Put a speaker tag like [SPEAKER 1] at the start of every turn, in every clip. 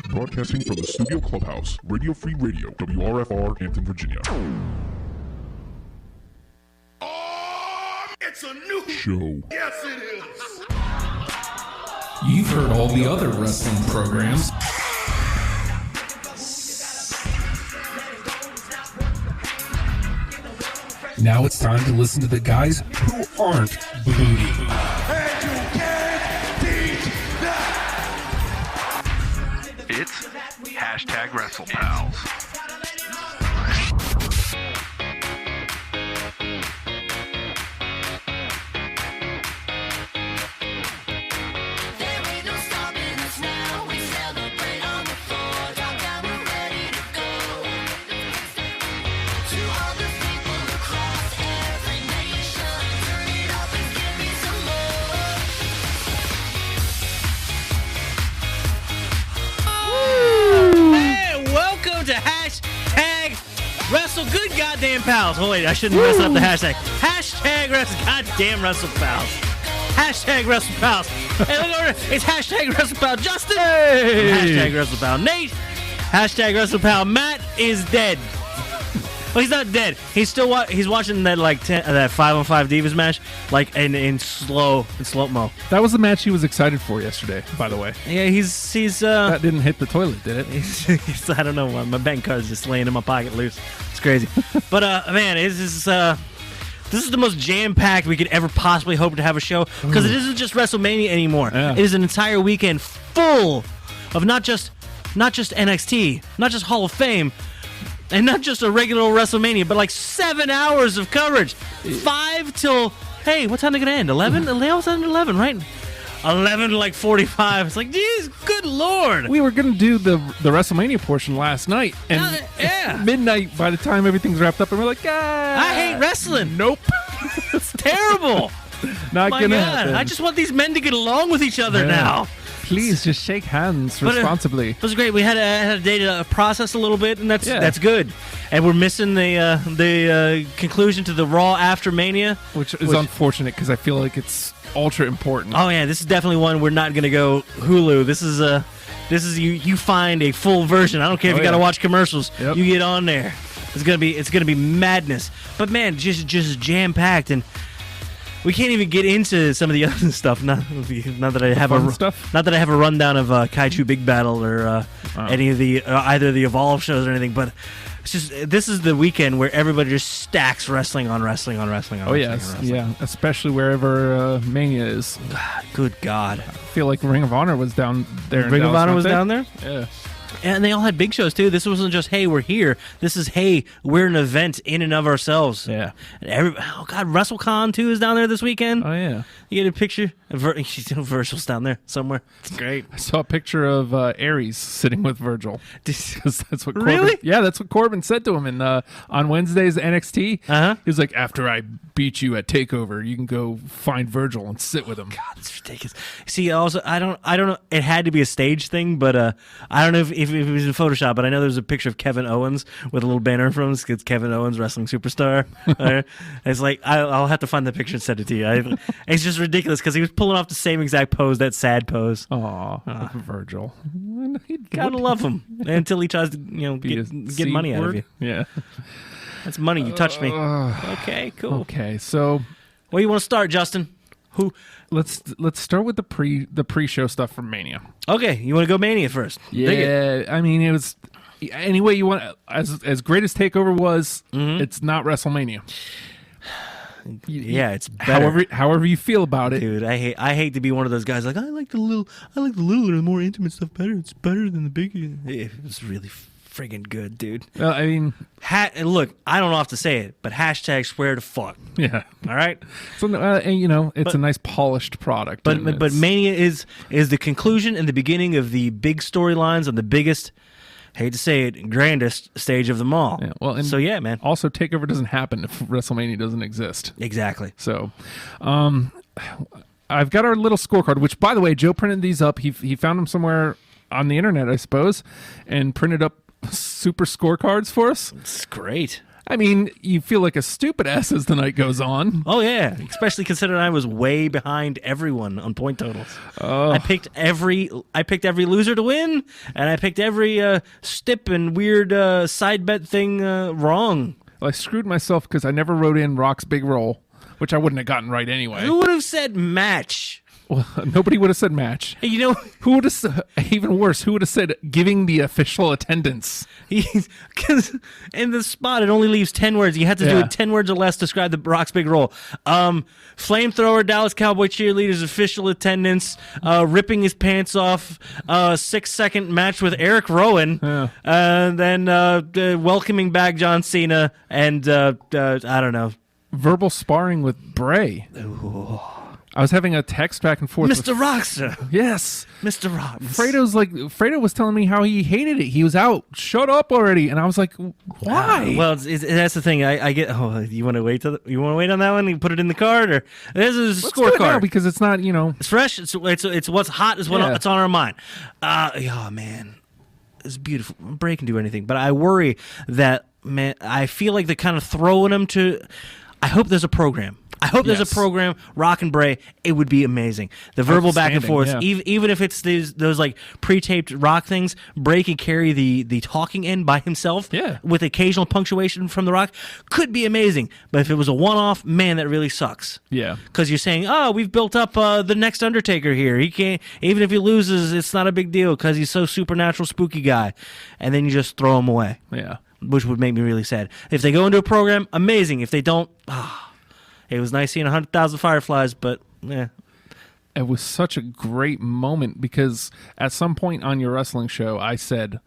[SPEAKER 1] Broadcasting from the Studio Clubhouse, Radio Free Radio, WRFR, Hampton, Virginia.
[SPEAKER 2] It's a new
[SPEAKER 1] Show.
[SPEAKER 2] Yes, it is.
[SPEAKER 3] You've heard all the other wrestling programs. Now it's time to listen to the guys who aren't booty.
[SPEAKER 2] And you can't beat that.
[SPEAKER 4] It's hashtag WrestlePals.
[SPEAKER 5] To hashtag Wrestle Good Goddamn Pals. Oh wait, I shouldn't mess up the hashtag. Hashtag Wrestle Goddamn Wrestle Pals. Hashtag Wrestle Pals. Hey, look over there. It's hashtag Wrestle Pal Justin. Hey. Hashtag Wrestle Pal Nate. Hashtag Wrestle Pal Matt is dead. Well, he's not dead. He's still he's watching that that 5-on-5 Divas match in slow-mo.
[SPEAKER 6] That was the match he was excited for yesterday, by the way.
[SPEAKER 5] Yeah, he's
[SPEAKER 6] that didn't hit the toilet, did it?
[SPEAKER 5] I don't know. My bank card is just laying in my pocket loose. It's crazy. But man, this is the most jam-packed we could ever possibly hope to have a show, because it isn't just WrestleMania anymore.
[SPEAKER 6] Yeah.
[SPEAKER 5] It is an entire weekend full of not just NXT, not just Hall of Fame, and not just a regular WrestleMania, but 7 hours of coverage. 5 till, hey, what time are they going to end? 11? They always end at 11, right? 11 to 45. It's geez, good Lord.
[SPEAKER 6] We were going to do the WrestleMania portion last night, and
[SPEAKER 5] yeah.
[SPEAKER 6] midnight by the time everything's wrapped up, and we're like,
[SPEAKER 5] I hate wrestling.
[SPEAKER 6] Nope.
[SPEAKER 5] It's terrible.
[SPEAKER 6] Not
[SPEAKER 5] My
[SPEAKER 6] going to
[SPEAKER 5] God,
[SPEAKER 6] happen.
[SPEAKER 5] I just want these men to get along with each other now.
[SPEAKER 6] Please, just shake hands
[SPEAKER 5] But,
[SPEAKER 6] responsibly.
[SPEAKER 5] It was great. We had a day to process a little bit, and that's good. And we're missing the conclusion to the Raw after Mania,
[SPEAKER 6] Which is unfortunate, because I feel like it's ultra important.
[SPEAKER 5] Oh yeah, this is definitely one we're not going to go Hulu. This is you find a full version. I don't care if you got to watch commercials.
[SPEAKER 6] Yep.
[SPEAKER 5] You get on there. It's gonna be madness. But man, just jam packed, and we can't even get into some of the other stuff. Not that I have not that I have a rundown of Kaiju Big Battle or any of the either of the Evolve shows or anything. But it's just this is the weekend where everybody just stacks wrestling on wrestling on wrestling on.
[SPEAKER 6] Oh
[SPEAKER 5] wrestling
[SPEAKER 6] yes,
[SPEAKER 5] on wrestling.
[SPEAKER 6] yeah, especially wherever Mania is.
[SPEAKER 5] Good God,
[SPEAKER 6] I feel like Ring of Honor was down there.
[SPEAKER 5] Ring of Honor was down there.
[SPEAKER 6] Yeah.
[SPEAKER 5] And they all had big shows, too. This wasn't just, hey, we're here. This is, hey, we're an event in and of ourselves.
[SPEAKER 6] Yeah.
[SPEAKER 5] And oh, God, WrestleCon, too, is down there this weekend.
[SPEAKER 6] Oh, yeah.
[SPEAKER 5] You get a picture? Virgil's down there somewhere. It's great.
[SPEAKER 6] I saw a picture of Aries sitting with Virgil. Because that's what Corbin,
[SPEAKER 5] Really?
[SPEAKER 6] Yeah, that's what Corbin said to him on Wednesday's NXT.
[SPEAKER 5] Uh-huh.
[SPEAKER 6] He was like, after I beat you at TakeOver, you can go find Virgil and sit with him.
[SPEAKER 5] God, it's ridiculous. See, also, I don't know. It had to be a stage thing, but I don't know if it was in Photoshop, but I know there's a picture of Kevin Owens with a little banner from him. It's Kevin Owens, wrestling superstar. It's I'll have to find the picture and send it to you. It's just ridiculous because he was pulling off the same exact pose, that sad pose.
[SPEAKER 6] Aw, Virgil.
[SPEAKER 5] Gotta love him until he tries to get money out of you.
[SPEAKER 6] Yeah.
[SPEAKER 5] That's money. You touched me. Okay, cool.
[SPEAKER 6] Okay, so
[SPEAKER 5] where you want to start, Justin? Who?
[SPEAKER 6] Let's start with the pre-show stuff from Mania.
[SPEAKER 5] Okay, you want to go Mania first? Dig it.
[SPEAKER 6] Yeah, I mean, it was any way you want. As great as TakeOver was, it's not WrestleMania.
[SPEAKER 5] Yeah, it's better.
[SPEAKER 6] However you feel about it,
[SPEAKER 5] dude. I hate to be one of those guys I like the little or the more intimate stuff better. It's better than the big. It was really friggin' good, dude.
[SPEAKER 6] I mean,
[SPEAKER 5] look, I don't have to say it, but hashtag swear to fuck.
[SPEAKER 6] Yeah.
[SPEAKER 5] All right.
[SPEAKER 6] So it's a nice polished product.
[SPEAKER 5] But Mania is the conclusion and the beginning of the big storylines on the biggest, hate to say it, grandest stage of them all.
[SPEAKER 6] Yeah, well, and
[SPEAKER 5] so yeah, man.
[SPEAKER 6] Also, TakeOver doesn't happen if WrestleMania doesn't exist.
[SPEAKER 5] Exactly.
[SPEAKER 6] So, I've got our little scorecard. Which, by the way, Joe printed these up. He found them somewhere on the internet, I suppose, and printed up super scorecards for us.
[SPEAKER 5] It's great.
[SPEAKER 6] I mean, you feel like a stupid ass as the night goes on.
[SPEAKER 5] Oh yeah, especially considering I was way behind everyone on point totals. I picked every loser to win, and I picked every stip and weird side bet thing wrong.
[SPEAKER 6] Well, I screwed myself because I never wrote in Rock's big roll, which I wouldn't have gotten right anyway.
[SPEAKER 5] Who would have said match?
[SPEAKER 6] Well, nobody would have said match.
[SPEAKER 5] You know,
[SPEAKER 6] Who would have even worse? Who would have said giving the official attendance?
[SPEAKER 5] because in the spot it only leaves 10 words. You have to do it 10 words or less to describe the Rock's big roll. Flamethrower, Dallas Cowboy cheerleaders, official attendance, ripping his pants off, 6-second match with Eric Rowan, then welcoming back John Cena, and I don't know.
[SPEAKER 6] Verbal sparring with Bray. Ooh. I was having a text back and forth.
[SPEAKER 5] Mr. Rockster.
[SPEAKER 6] Yes.
[SPEAKER 5] Mr. Rock.
[SPEAKER 6] Fredo was telling me how he hated it. He was out. Shut up already. And I was like, why?
[SPEAKER 5] Well, that's the thing. I get. Oh, you want to wait? You want to wait on that one? You put it in the card, or this is a scorecard
[SPEAKER 6] because it's not.
[SPEAKER 5] It's fresh. It's what's hot is what's on our mind. Oh man, it's beautiful. Bray can do anything, but I worry that I feel like they're kind of throwing him to. I hope there's a program. There's a program, Rock and Bray. It would be amazing. The verbal back and forth, even if it's those like pre-taped Rock things, Bray could carry the talking end by himself with occasional punctuation from the Rock. Could be amazing. But if it was a one-off, man, that really sucks.
[SPEAKER 6] Yeah.
[SPEAKER 5] Because you're saying, we've built up the next Undertaker here. He can't, even if he loses, it's not a big deal because he's so supernatural, spooky guy. And then you just throw him away.
[SPEAKER 6] Yeah.
[SPEAKER 5] Which would make me really sad. If they go into a program, amazing. If they don't, it was nice seeing 100,000 fireflies, but
[SPEAKER 6] it was such a great moment because at some point on your wrestling show, I said,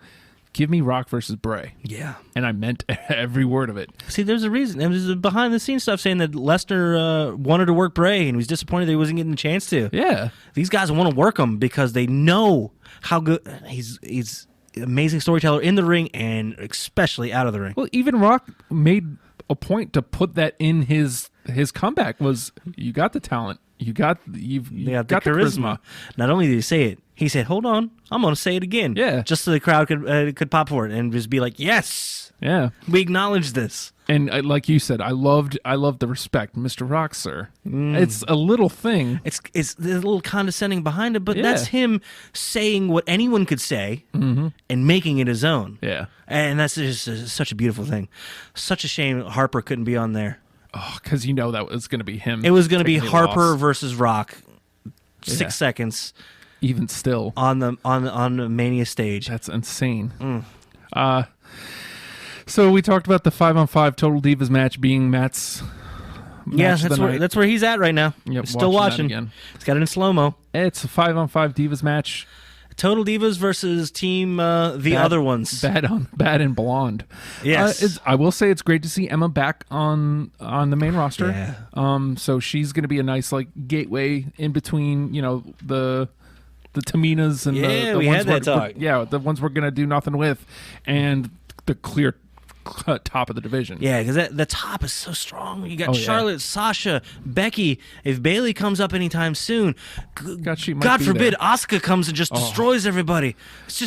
[SPEAKER 6] "Give me Rock versus Bray."
[SPEAKER 5] Yeah,
[SPEAKER 6] and I meant every word of it.
[SPEAKER 5] See, there's a reason. There's behind the scenes stuff saying that Lesnar wanted to work Bray and he was disappointed that he wasn't getting a chance to.
[SPEAKER 6] Yeah,
[SPEAKER 5] these guys want to work him because they know how good he's. Amazing storyteller in the ring and especially out of the ring.
[SPEAKER 6] Well, even Rock made a point to put that in his comeback was you got the talent, you've got the charisma.
[SPEAKER 5] Not only did he say it, he said, "Hold on, I'm going to say it again."
[SPEAKER 6] Yeah,
[SPEAKER 5] just so the crowd could pop for it and just be like, "Yes,
[SPEAKER 6] yeah,
[SPEAKER 5] we acknowledge this."
[SPEAKER 6] And like you said, I loved the respect, Mr. Rock, sir. It's a little thing.
[SPEAKER 5] It's a little condescending behind it, but that's him saying what anyone could say and making it his own.
[SPEAKER 6] Yeah,
[SPEAKER 5] and that's just such a beautiful thing. Such a shame Harper couldn't be on there.
[SPEAKER 6] Oh, because that was going to be him.
[SPEAKER 5] It was going to be Harper versus Rock. 6 seconds,
[SPEAKER 6] even still
[SPEAKER 5] on the Mania stage.
[SPEAKER 6] That's insane. So we talked about the 5-on-5 Total Divas match being Matt's.
[SPEAKER 5] That's where he's at right now.
[SPEAKER 6] Yep,
[SPEAKER 5] still watching.
[SPEAKER 6] Again.
[SPEAKER 5] He's got it in slow mo.
[SPEAKER 6] It's a 5-on-5 Divas match.
[SPEAKER 5] Total Divas versus Team other ones.
[SPEAKER 6] Bad and Blonde.
[SPEAKER 5] Yes,
[SPEAKER 6] I will say it's great to see Emma back on the main roster.
[SPEAKER 5] Yeah.
[SPEAKER 6] So she's going to be a nice like gateway in between the Taminas and the
[SPEAKER 5] we
[SPEAKER 6] ones
[SPEAKER 5] had that talk.
[SPEAKER 6] The ones we're going to do nothing with, and the clear top of the division.
[SPEAKER 5] Yeah, because the top is so strong. You got Charlotte, Sasha, Becky. If Bayley comes up anytime soon, God forbid Asuka comes and just destroys everybody. It's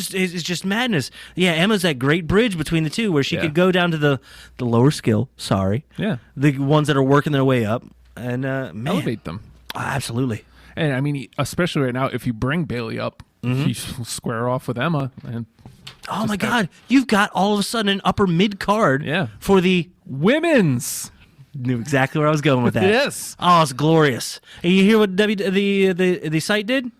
[SPEAKER 5] just madness. Yeah, Emma's that great bridge between the two where she could go down to the lower skill. Sorry.
[SPEAKER 6] Yeah.
[SPEAKER 5] The ones that are working their way up and
[SPEAKER 6] elevate them.
[SPEAKER 5] Absolutely.
[SPEAKER 6] And I mean, especially right now, if you bring Bayley up, you square off with Emma and.
[SPEAKER 5] Oh my God! You've got all of a sudden an upper mid card for the
[SPEAKER 6] women's.
[SPEAKER 5] Knew exactly where I was going with that.
[SPEAKER 6] Yes.
[SPEAKER 5] Oh, it's glorious. And you hear what the site did?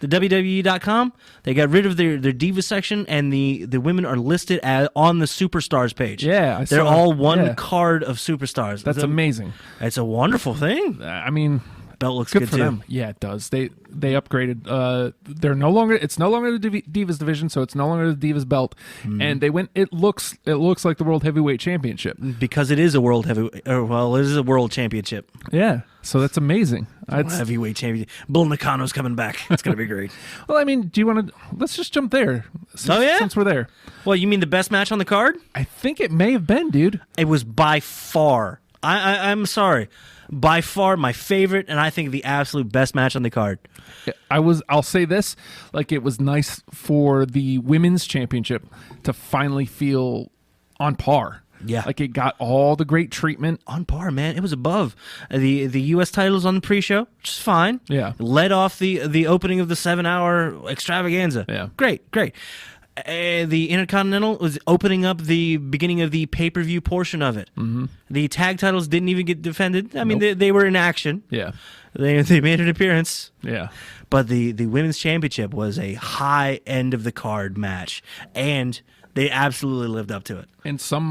[SPEAKER 5] The WWE.com. They got rid of their Diva section, and the women are listed on the Superstars page.
[SPEAKER 6] Yeah,
[SPEAKER 5] they're all one card of Superstars.
[SPEAKER 6] That's amazing.
[SPEAKER 5] It's a wonderful thing.
[SPEAKER 6] I mean.
[SPEAKER 5] Belt looks good
[SPEAKER 6] for
[SPEAKER 5] too.
[SPEAKER 6] Them. Yeah, it does. They upgraded. They're no longer. It's no longer the Divas division, so it's no longer the Divas belt. And they went. It looks like the World Heavyweight Championship
[SPEAKER 5] because it is a World Heavyweight. Well, it is a World Championship.
[SPEAKER 6] Yeah, so that's amazing.
[SPEAKER 5] Heavyweight Champion. Bull Nakano's coming back. It's gonna be great.
[SPEAKER 6] Well, I mean, do you want to? Let's just jump there. Since we're there.
[SPEAKER 5] Well, you mean the best match on the card?
[SPEAKER 6] I think it may have been, dude.
[SPEAKER 5] It was by far. I'm sorry. By far my favorite, and I think the absolute best match on the card.
[SPEAKER 6] I'll say this, like it was nice for the women's championship to finally feel on par.
[SPEAKER 5] Yeah.
[SPEAKER 6] Like, it got all the great treatment.
[SPEAKER 5] On par, man. It was above the U.S. titles on the pre-show, which is fine.
[SPEAKER 6] Yeah.
[SPEAKER 5] Led off the opening of the 7-hour extravaganza.
[SPEAKER 6] Yeah.
[SPEAKER 5] Great. The Intercontinental was opening up the beginning of the pay-per-view portion of it. Mm-hmm. The tag titles didn't even get defended. I mean, they were in action.
[SPEAKER 6] Yeah.
[SPEAKER 5] They made an appearance.
[SPEAKER 6] Yeah.
[SPEAKER 5] But the women's championship was a high end of the card match, and they absolutely lived up to it.
[SPEAKER 6] And some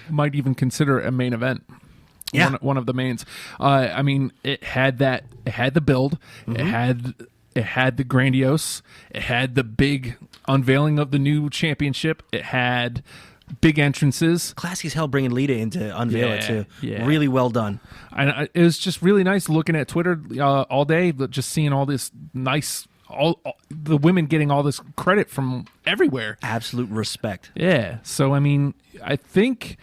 [SPEAKER 6] might even consider it a main event.
[SPEAKER 5] Yeah.
[SPEAKER 6] One of the mains. I mean, it had the build.
[SPEAKER 5] Mm-hmm.
[SPEAKER 6] It had the grandiose. It had the big unveiling of the new championship. It had big entrances.
[SPEAKER 5] Classy as hell bringing Lita in to unveil it too.
[SPEAKER 6] Yeah.
[SPEAKER 5] Really well done.
[SPEAKER 6] And it was just really nice looking at Twitter all day, but just seeing all this nice, all the women getting all this credit from everywhere.
[SPEAKER 5] Absolute respect.
[SPEAKER 6] Yeah. So, I mean, I think,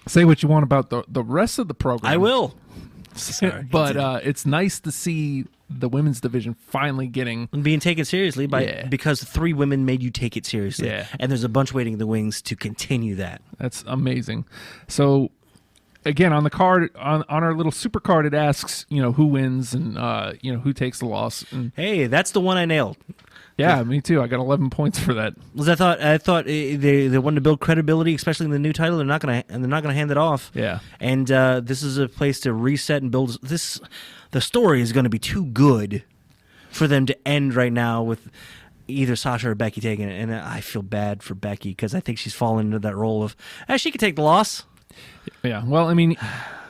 [SPEAKER 6] say what you want about the rest of the program.
[SPEAKER 5] I will.
[SPEAKER 6] But it's nice to see the women's division finally
[SPEAKER 5] being taken seriously because 3 women made you take it seriously.
[SPEAKER 6] Yeah.
[SPEAKER 5] And there's a bunch waiting in the wings to continue that.
[SPEAKER 6] That's amazing. So again, on the card, on our little super card, it asks, who wins and who takes the loss. And
[SPEAKER 5] Hey, that's the one I nailed.
[SPEAKER 6] yeah, me too. I got 11 points for that.
[SPEAKER 5] Was I thought they wanted to build credibility, especially in the new title. They're not gonna hand it off.
[SPEAKER 6] Yeah.
[SPEAKER 5] And this is a place to reset and build. The story is going to be too good for them to end right now with either Sasha or Becky taking it. And I feel bad for Becky because I think she's fallen into that role of she could take the loss.
[SPEAKER 6] Yeah. Well, I mean,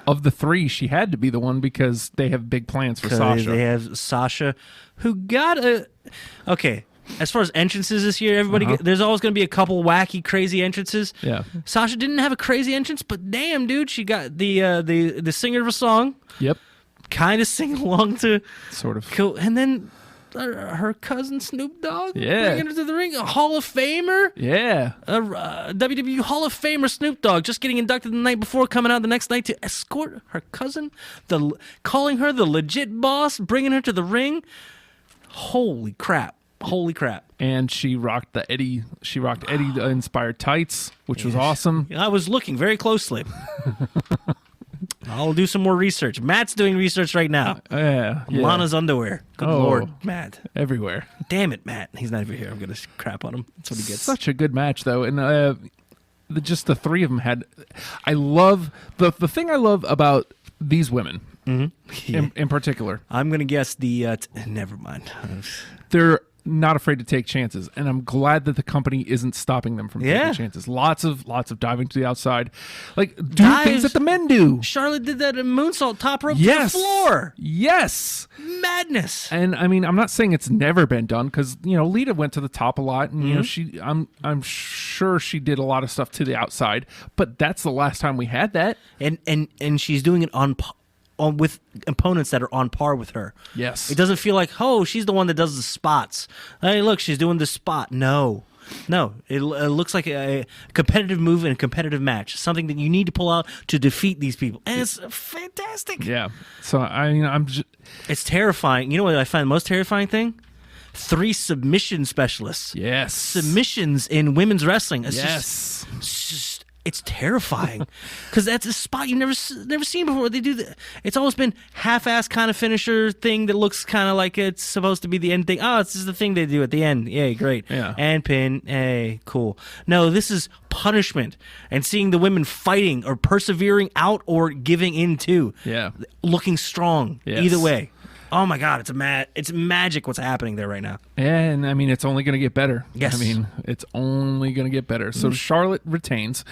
[SPEAKER 6] of the 3, she had to be the one because they have big plans for Sasha.
[SPEAKER 5] They have Sasha, who got okay. As far as entrances this year, everybody there's always going to be a couple wacky, crazy entrances.
[SPEAKER 6] Yeah.
[SPEAKER 5] Sasha didn't have a crazy entrance, but damn, dude, she got the singer of a song.
[SPEAKER 6] Yep.
[SPEAKER 5] Kind of sing along to
[SPEAKER 6] Sort of.
[SPEAKER 5] cool, and then her cousin Snoop Dogg,
[SPEAKER 6] Yeah.
[SPEAKER 5] bringing her to the ring, a Hall of Famer,
[SPEAKER 6] Yeah.
[SPEAKER 5] a WWE Hall of Famer Snoop Dogg, just getting inducted the night before, coming out the next night to escort her cousin, calling her the legit boss, bringing her to the ring. Holy crap!
[SPEAKER 6] And she rocked the Eddie. She rocked Eddie inspired tights, which was awesome.
[SPEAKER 5] I was looking very closely. I'll do some more research. Matt's doing research right now.
[SPEAKER 6] Yeah.
[SPEAKER 5] Lana's underwear. Good Lord, Matt.
[SPEAKER 6] Everywhere.
[SPEAKER 5] Damn it, Matt. He's not even here. I'm going to crap on him. That's what he gets.
[SPEAKER 6] Such a good match, though. And just the 3 of them had. I love. The thing I love about these women, in particular,
[SPEAKER 5] I'm going to guess the. Never mind.
[SPEAKER 6] they're not afraid to take chances, and I'm glad that the company isn't stopping them from taking chances. Lots of diving to the outside, like things that the men do.
[SPEAKER 5] Charlotte did that in moonsault top rope to the floor.
[SPEAKER 6] Yes,
[SPEAKER 5] Madness.
[SPEAKER 6] and I mean, I'm not saying it's never been done because Lita went to the top a lot, and I'm sure she did a lot of stuff to the outside, but that's the last time we had that.
[SPEAKER 5] And she's doing it on with opponents that are on par with her.
[SPEAKER 6] Yes.
[SPEAKER 5] It doesn't feel like, she's the one that does the spots. Hey, look, she's doing the spot. No. It looks like a competitive move in a competitive match, something that you need to pull out to defeat these people. And it's fantastic.
[SPEAKER 6] Yeah. So, I mean,
[SPEAKER 5] it's terrifying. You know what I find the most terrifying thing? 3 submission specialists.
[SPEAKER 6] Yes.
[SPEAKER 5] Submissions in women's wrestling.
[SPEAKER 6] Yes.
[SPEAKER 5] It's terrifying because that's a spot you've never seen before. They do it's always been half-ass kind of finisher thing that looks kind of like it's supposed to be the end thing. Oh, this is the thing they do at the end. Yay, great.
[SPEAKER 6] Yeah.
[SPEAKER 5] And pin. Hey, cool. No, this is punishment and seeing the women fighting or persevering out or giving in to.
[SPEAKER 6] Yeah.
[SPEAKER 5] Looking strong.
[SPEAKER 6] Yes.
[SPEAKER 5] Either way. Oh my God, it's magic what's happening there right now.
[SPEAKER 6] And I mean, it's only going to get better.
[SPEAKER 5] Yes.
[SPEAKER 6] I mean, it's only going to get better. So Charlotte retains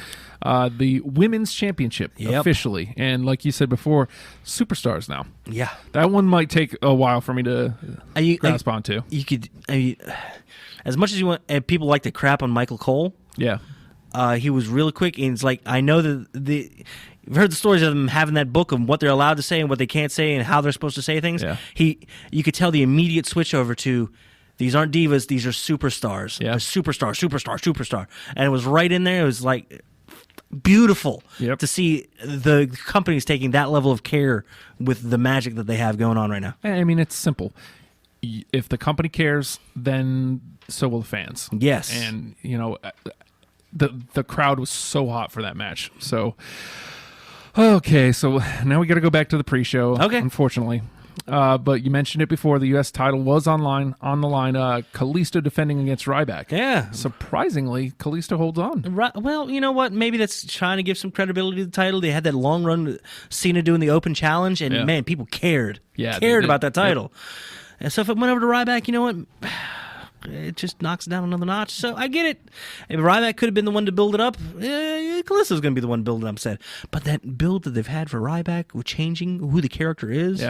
[SPEAKER 6] the women's championship officially. And like you said before, superstars now.
[SPEAKER 5] Yeah.
[SPEAKER 6] That one might take a while for me to grasp onto.
[SPEAKER 5] You could, as much as you want, people like to crap on Michael Cole.
[SPEAKER 6] Yeah.
[SPEAKER 5] He was really quick, and it's like, I know that you've heard the stories of them having that book of what they're allowed to say and what they can't say and how they're supposed to say things.
[SPEAKER 6] Yeah.
[SPEAKER 5] You could tell the immediate switch over to, these aren't divas, these are superstars.
[SPEAKER 6] Yeah.
[SPEAKER 5] Superstar. And it was right in there. It was like beautiful to see the companies taking that level of care with the magic that they have going on right now.
[SPEAKER 6] I mean, it's simple. If the company cares, then so will the fans.
[SPEAKER 5] Yes.
[SPEAKER 6] And, the crowd was so hot for that match. So, okay, so now we got to go back to the pre-show.
[SPEAKER 5] Okay.
[SPEAKER 6] Unfortunately. But you mentioned it before. The U.S. title was on the line. Kalisto defending against Ryback.
[SPEAKER 5] Yeah.
[SPEAKER 6] Surprisingly, Kalisto holds on.
[SPEAKER 5] Well, you know what? Maybe that's trying to give some credibility to the title. They had that long run with Cena doing the open challenge, and man, people cared.
[SPEAKER 6] Yeah,
[SPEAKER 5] cared about that title. Yep. And so if it went over to Ryback, you know what? It just knocks it down another notch. So I get it. If Ryback could have been the one to build it up, Kalisto's going to be the one building it up instead. But that build that they've had for Ryback with changing who the character is,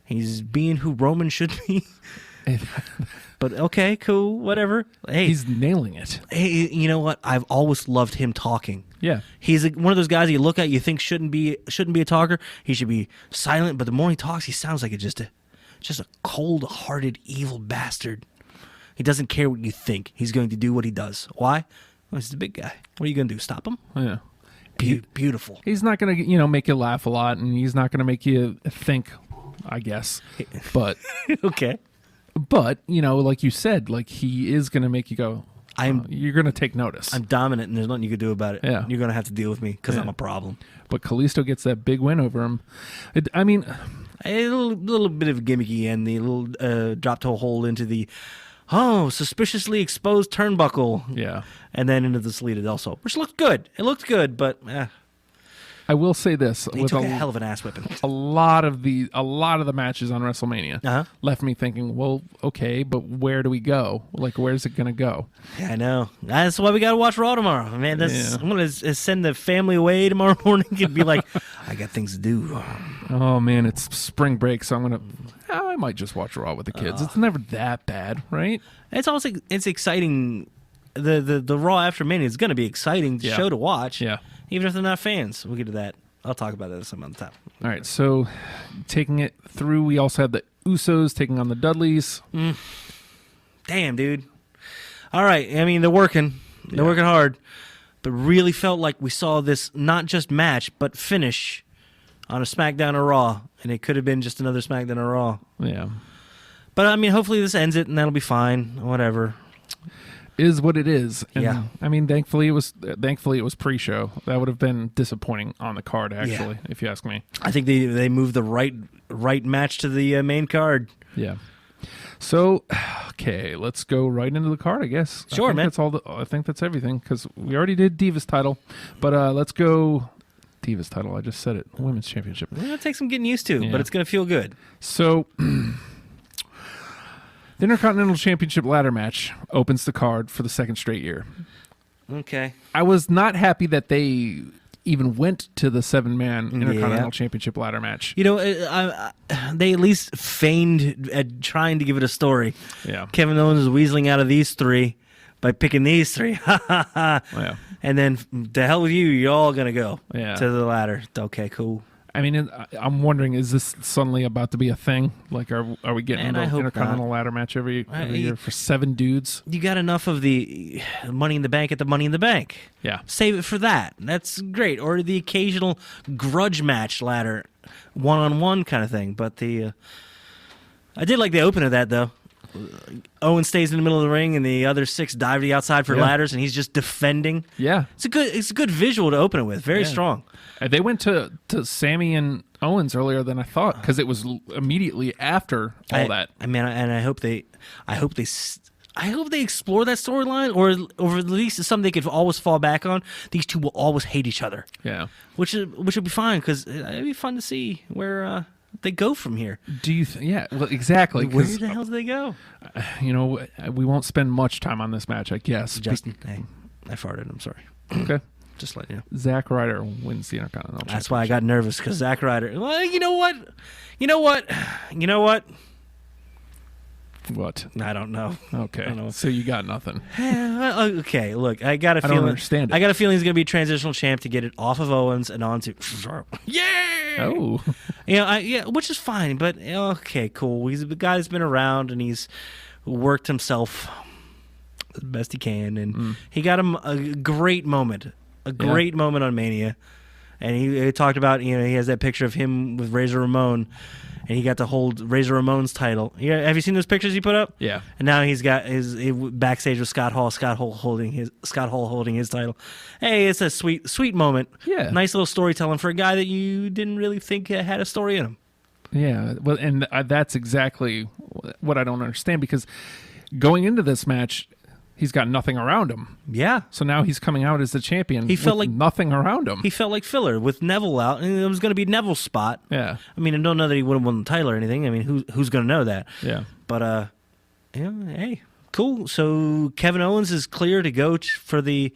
[SPEAKER 5] he's being who Roman should be. But okay, cool, whatever. Hey,
[SPEAKER 6] he's nailing it.
[SPEAKER 5] Hey, you know what? I've always loved him talking.
[SPEAKER 6] Yeah,
[SPEAKER 5] he's one of those guys you look at, you think shouldn't be a talker. He should be silent. But the more he talks, he sounds like just a cold-hearted, evil bastard. He doesn't care what you think. He's going to do what he does. Why? Well, he's the big guy. What are you going to do? Stop him?
[SPEAKER 6] Yeah.
[SPEAKER 5] Beautiful.
[SPEAKER 6] He's not going to, make you laugh a lot, and he's not going to make you think, I guess. But
[SPEAKER 5] okay.
[SPEAKER 6] But, like you said, like he is going to make you go, you're going to take notice.
[SPEAKER 5] I'm dominant, and there's nothing you can do about it.
[SPEAKER 6] Yeah.
[SPEAKER 5] You're going to have to deal with me because I'm a problem.
[SPEAKER 6] But Kalisto gets that big win over him.
[SPEAKER 5] A little bit of a gimmicky and the little drop toe hold into the suspiciously exposed turnbuckle.
[SPEAKER 6] Yeah.
[SPEAKER 5] And then into the sleeted also, which looked good. It looked good, but
[SPEAKER 6] I will say this:
[SPEAKER 5] he took a hell of an ass whipping.
[SPEAKER 6] A lot of the matches on WrestleMania left me thinking, well, okay, but where do we go? Like, where's it gonna go?
[SPEAKER 5] Yeah, I know. That's why we gotta watch Raw tomorrow, man. I'm gonna send the family away tomorrow morning and be like, I got things to do.
[SPEAKER 6] Oh man, it's spring break, so I might just watch Raw with the kids. It's never that bad, right?
[SPEAKER 5] It's exciting. The Raw after Mania is gonna be exciting show to watch.
[SPEAKER 6] Yeah.
[SPEAKER 5] Even if they're not fans, we'll get to that. I'll talk about that some other time.
[SPEAKER 6] All right, so taking it through, we also had the Usos taking on the Dudleys.
[SPEAKER 5] Damn, dude. All right, I mean, they're working. They're working hard. But really felt like we saw this not just match, but finish on a SmackDown or Raw. And it could have been just another SmackDown or Raw.
[SPEAKER 6] Yeah.
[SPEAKER 5] But, I mean, hopefully this ends it, and that'll be fine. Whatever.
[SPEAKER 6] Is what it is. And,
[SPEAKER 5] yeah.
[SPEAKER 6] I mean, thankfully it was pre-show. That would have been disappointing on the card, actually, if you ask me.
[SPEAKER 5] I think they moved the right match to the main card.
[SPEAKER 6] Yeah. So, okay, let's go right into the card, I guess.
[SPEAKER 5] Sure, man.
[SPEAKER 6] I think that's everything because we already did Divas title, but let's go Divas title. I just said it. Women's Championship.
[SPEAKER 5] It's gonna take some getting used to, but it's gonna feel good.
[SPEAKER 6] So. The Intercontinental Championship ladder match opens the card for the second straight year.
[SPEAKER 5] Okay.
[SPEAKER 6] I was not happy that they even went to the 7-man Intercontinental Championship ladder match.
[SPEAKER 5] You know, they at least feigned at trying to give it a story.
[SPEAKER 6] Yeah.
[SPEAKER 5] Kevin Owens is weaseling out of these three by picking these three.
[SPEAKER 6] Yeah.
[SPEAKER 5] And then, to hell with you, you're all going to go
[SPEAKER 6] to
[SPEAKER 5] the ladder. Okay, cool.
[SPEAKER 6] I mean, I'm wondering, is this suddenly about to be a thing? Like, are we getting into an Intercontinental ladder match every year for 7 dudes?
[SPEAKER 5] You got enough of the Money in the Bank at the Money in the Bank.
[SPEAKER 6] Yeah.
[SPEAKER 5] Save it for that. That's great. Or the occasional grudge match ladder, one-on-one kind of thing. But I did like the open of that, though. Owen stays in the middle of the ring, and the other 6 dive to the outside for ladders, and he's just defending.
[SPEAKER 6] Yeah,
[SPEAKER 5] it's a good visual to open it with. Very strong.
[SPEAKER 6] They went to Sammy and Owens earlier than I thought because it was immediately after all that.
[SPEAKER 5] I mean, and I hope they explore that storyline, or at least it's something they could always fall back on. These two will always hate each other.
[SPEAKER 6] Yeah,
[SPEAKER 5] which would be fine because it'd be fun to see where they go from here.
[SPEAKER 6] Do you? Yeah, well, exactly.
[SPEAKER 5] Where the hell do they go?
[SPEAKER 6] You know, we won't spend much time on this match, I guess.
[SPEAKER 5] Justin, hey, I farted. I'm sorry.
[SPEAKER 6] Okay.
[SPEAKER 5] Just let you know.
[SPEAKER 6] Zack Ryder wins the Intercontinental Championship.
[SPEAKER 5] That's why I got nervous, because Zack Ryder... Well, you know what?
[SPEAKER 6] What?
[SPEAKER 5] I don't know.
[SPEAKER 6] Okay.
[SPEAKER 5] I don't know.
[SPEAKER 6] So you got nothing.
[SPEAKER 5] Okay, look, I got a feeling...
[SPEAKER 6] I don't understand it.
[SPEAKER 5] I got a feeling he's going to be a transitional champ to get it off of Owens and onto... Yeah!
[SPEAKER 6] Oh.
[SPEAKER 5] Which is fine, but okay, cool. He's a guy that's been around, and he's worked himself the best he can, and he got him a great moment. A great moment on Mania. And he talked about, he has that picture of him with Razor Ramon, and he got to hold Razor Ramon's title. Yeah, have you seen those pictures he put up?
[SPEAKER 6] Yeah.
[SPEAKER 5] And now he's got his backstage with Scott Hall. Scott Hall holding his title. Hey, it's a sweet moment.
[SPEAKER 6] Yeah.
[SPEAKER 5] Nice little storytelling for a guy that you didn't really think had a story in him.
[SPEAKER 6] Yeah. Well, and that's exactly what I don't understand, because going into this match, he's got nothing around him.
[SPEAKER 5] Yeah.
[SPEAKER 6] So now he's coming out as the champion.
[SPEAKER 5] He felt
[SPEAKER 6] with
[SPEAKER 5] like
[SPEAKER 6] nothing around him.
[SPEAKER 5] He felt like filler with Neville out, and it was going to be Neville's spot.
[SPEAKER 6] Yeah.
[SPEAKER 5] I mean, I don't know that he would have won the title or anything. I mean, who's going to know that?
[SPEAKER 6] Yeah.
[SPEAKER 5] But hey, cool. So Kevin Owens is clear to go for the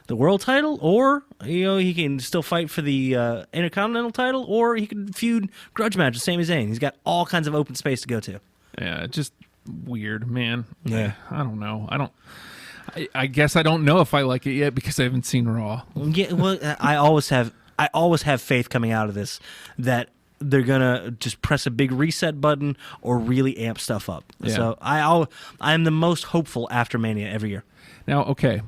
[SPEAKER 5] world title, or he can still fight for the Intercontinental title, or he can feud grudge match with Sami Zayn. He's got all kinds of open space to go to.
[SPEAKER 6] Yeah. Just weird, man.
[SPEAKER 5] Yeah.
[SPEAKER 6] I don't know. I guess I don't know if I like it yet because I haven't seen Raw.
[SPEAKER 5] Yeah, well, I always have faith coming out of this that they're gonna just press a big reset button or really amp stuff up.
[SPEAKER 6] Yeah.
[SPEAKER 5] So I'm the most hopeful after Mania every year.
[SPEAKER 6] Now, okay,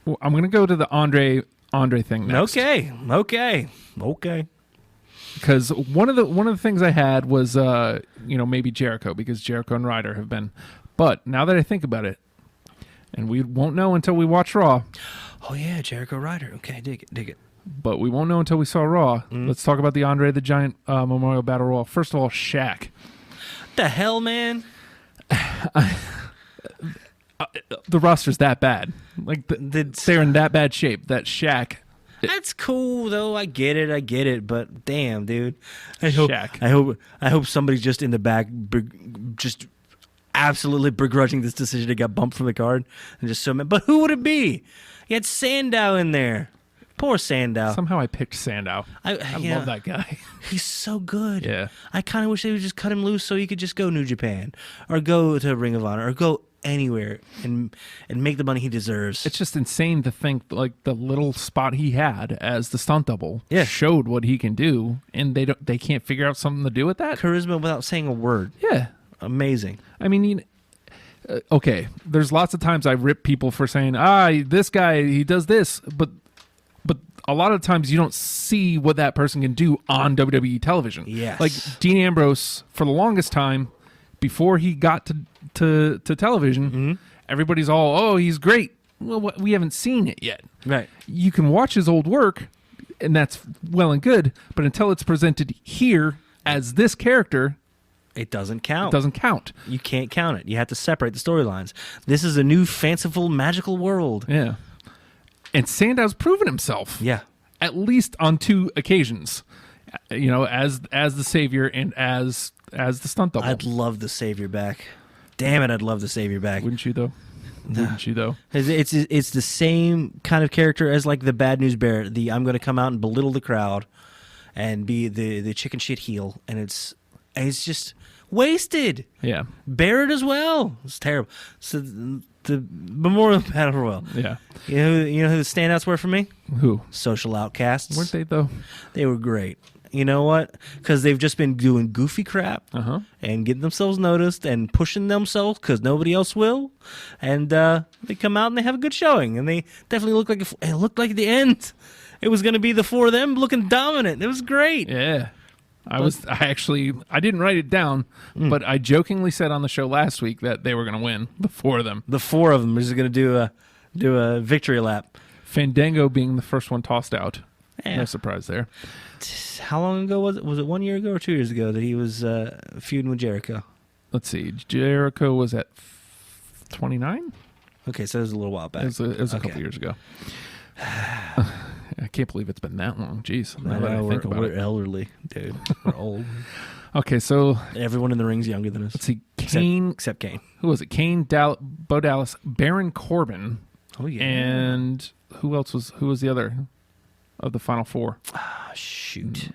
[SPEAKER 6] well, I'm gonna go to the Andre thing next.
[SPEAKER 5] Okay.
[SPEAKER 6] Because one of the things I had was maybe Jericho, because Jericho and Ryder have been, but now that I think about it, and we won't know until we watch Raw.
[SPEAKER 5] Oh yeah, Jericho Ryder. Okay, dig it.
[SPEAKER 6] But we won't know until we saw Raw. Let's talk about the Andre the Giant Memorial Battle Royal. First of all, Shaq.
[SPEAKER 5] The hell, man.
[SPEAKER 6] The roster's that bad. Like they're in that bad shape that Shaq.
[SPEAKER 5] That's cool though. I get it. But damn, dude.
[SPEAKER 6] Shaq.
[SPEAKER 5] I hope somebody's just in the back, just absolutely begrudging this decision to get bumped from the card, and just so mad. But who would it be? You had Sandow in there. Poor Sandow.
[SPEAKER 6] Somehow I picked Sandow. I love that guy.
[SPEAKER 5] He's so good.
[SPEAKER 6] Yeah.
[SPEAKER 5] I kind of wish they would just cut him loose so he could just go New Japan or go to Ring of Honor or go anywhere and make the money he deserves.
[SPEAKER 6] It's just insane to think like the little spot he had as the stunt double showed what he can do, and they can't figure out something to do with that.
[SPEAKER 5] Charisma without saying a word.
[SPEAKER 6] Yeah.
[SPEAKER 5] Amazing.
[SPEAKER 6] I mean, okay, there's lots of times I rip people for saying, this guy, he does this, but a lot of times you don't see what that person can do on WWE television.
[SPEAKER 5] Yes.
[SPEAKER 6] Like Dean Ambrose, for the longest time, before he got to television, everybody's all, he's great. Well, we haven't seen it yet.
[SPEAKER 5] Right.
[SPEAKER 6] You can watch his old work, and that's well and good, but until it's presented here as this character,
[SPEAKER 5] it doesn't count.
[SPEAKER 6] It doesn't count.
[SPEAKER 5] You can't count it. You have to separate the storylines. This is a new fanciful, magical world.
[SPEAKER 6] Yeah. And Sandow's proven himself.
[SPEAKER 5] Yeah.
[SPEAKER 6] At least on 2 occasions. As the savior and as the stunt double.
[SPEAKER 5] I'd love the Savior back. Damn it, I'd love the Savior back.
[SPEAKER 6] Wouldn't you though? Wouldn't you though?
[SPEAKER 5] It's the same kind of character as like the Bad News Bear. I'm going to come out and belittle the crowd and be the chicken shit heel, and it's just wasted.
[SPEAKER 6] Yeah.
[SPEAKER 5] Barrett as well. It's terrible. So the Memorial Battle Royal.
[SPEAKER 6] Yeah.
[SPEAKER 5] You know who the standouts were for me?
[SPEAKER 6] Who?
[SPEAKER 5] Social Outcasts.
[SPEAKER 6] Weren't they though?
[SPEAKER 5] They were great. You know what? Because they've just been doing goofy crap and getting themselves noticed and pushing themselves because nobody else will. And they come out and they have a good showing. And they definitely look like it looked like at the end it was going to be the 4 of them looking dominant. It was great.
[SPEAKER 6] Yeah. I didn't write it down, but I jokingly said on the show last week that they were going to win, the 4 of them.
[SPEAKER 5] The 4 of them are just going to do a victory lap.
[SPEAKER 6] Fandango being the first one tossed out.
[SPEAKER 5] Yeah.
[SPEAKER 6] No surprise there.
[SPEAKER 5] How long ago was it? Was it 1 year ago or 2 years ago that he was feuding with Jericho?
[SPEAKER 6] Let's see. Jericho was at 29?
[SPEAKER 5] Okay, so it was a little while back.
[SPEAKER 6] It was a couple years ago. I can't believe it's been that long. Jeez. Now that I think about
[SPEAKER 5] we're
[SPEAKER 6] it.
[SPEAKER 5] elderly, dude. We're old.
[SPEAKER 6] Okay, so
[SPEAKER 5] Everyone in the ring's younger than us.
[SPEAKER 6] let's see. Kane.
[SPEAKER 5] Except Kane.
[SPEAKER 6] Who was it? Kane, Bo Dallas, Baron Corbin.
[SPEAKER 5] Oh, yeah.
[SPEAKER 6] And who was the other of the final 4?
[SPEAKER 5] Oh, shoot.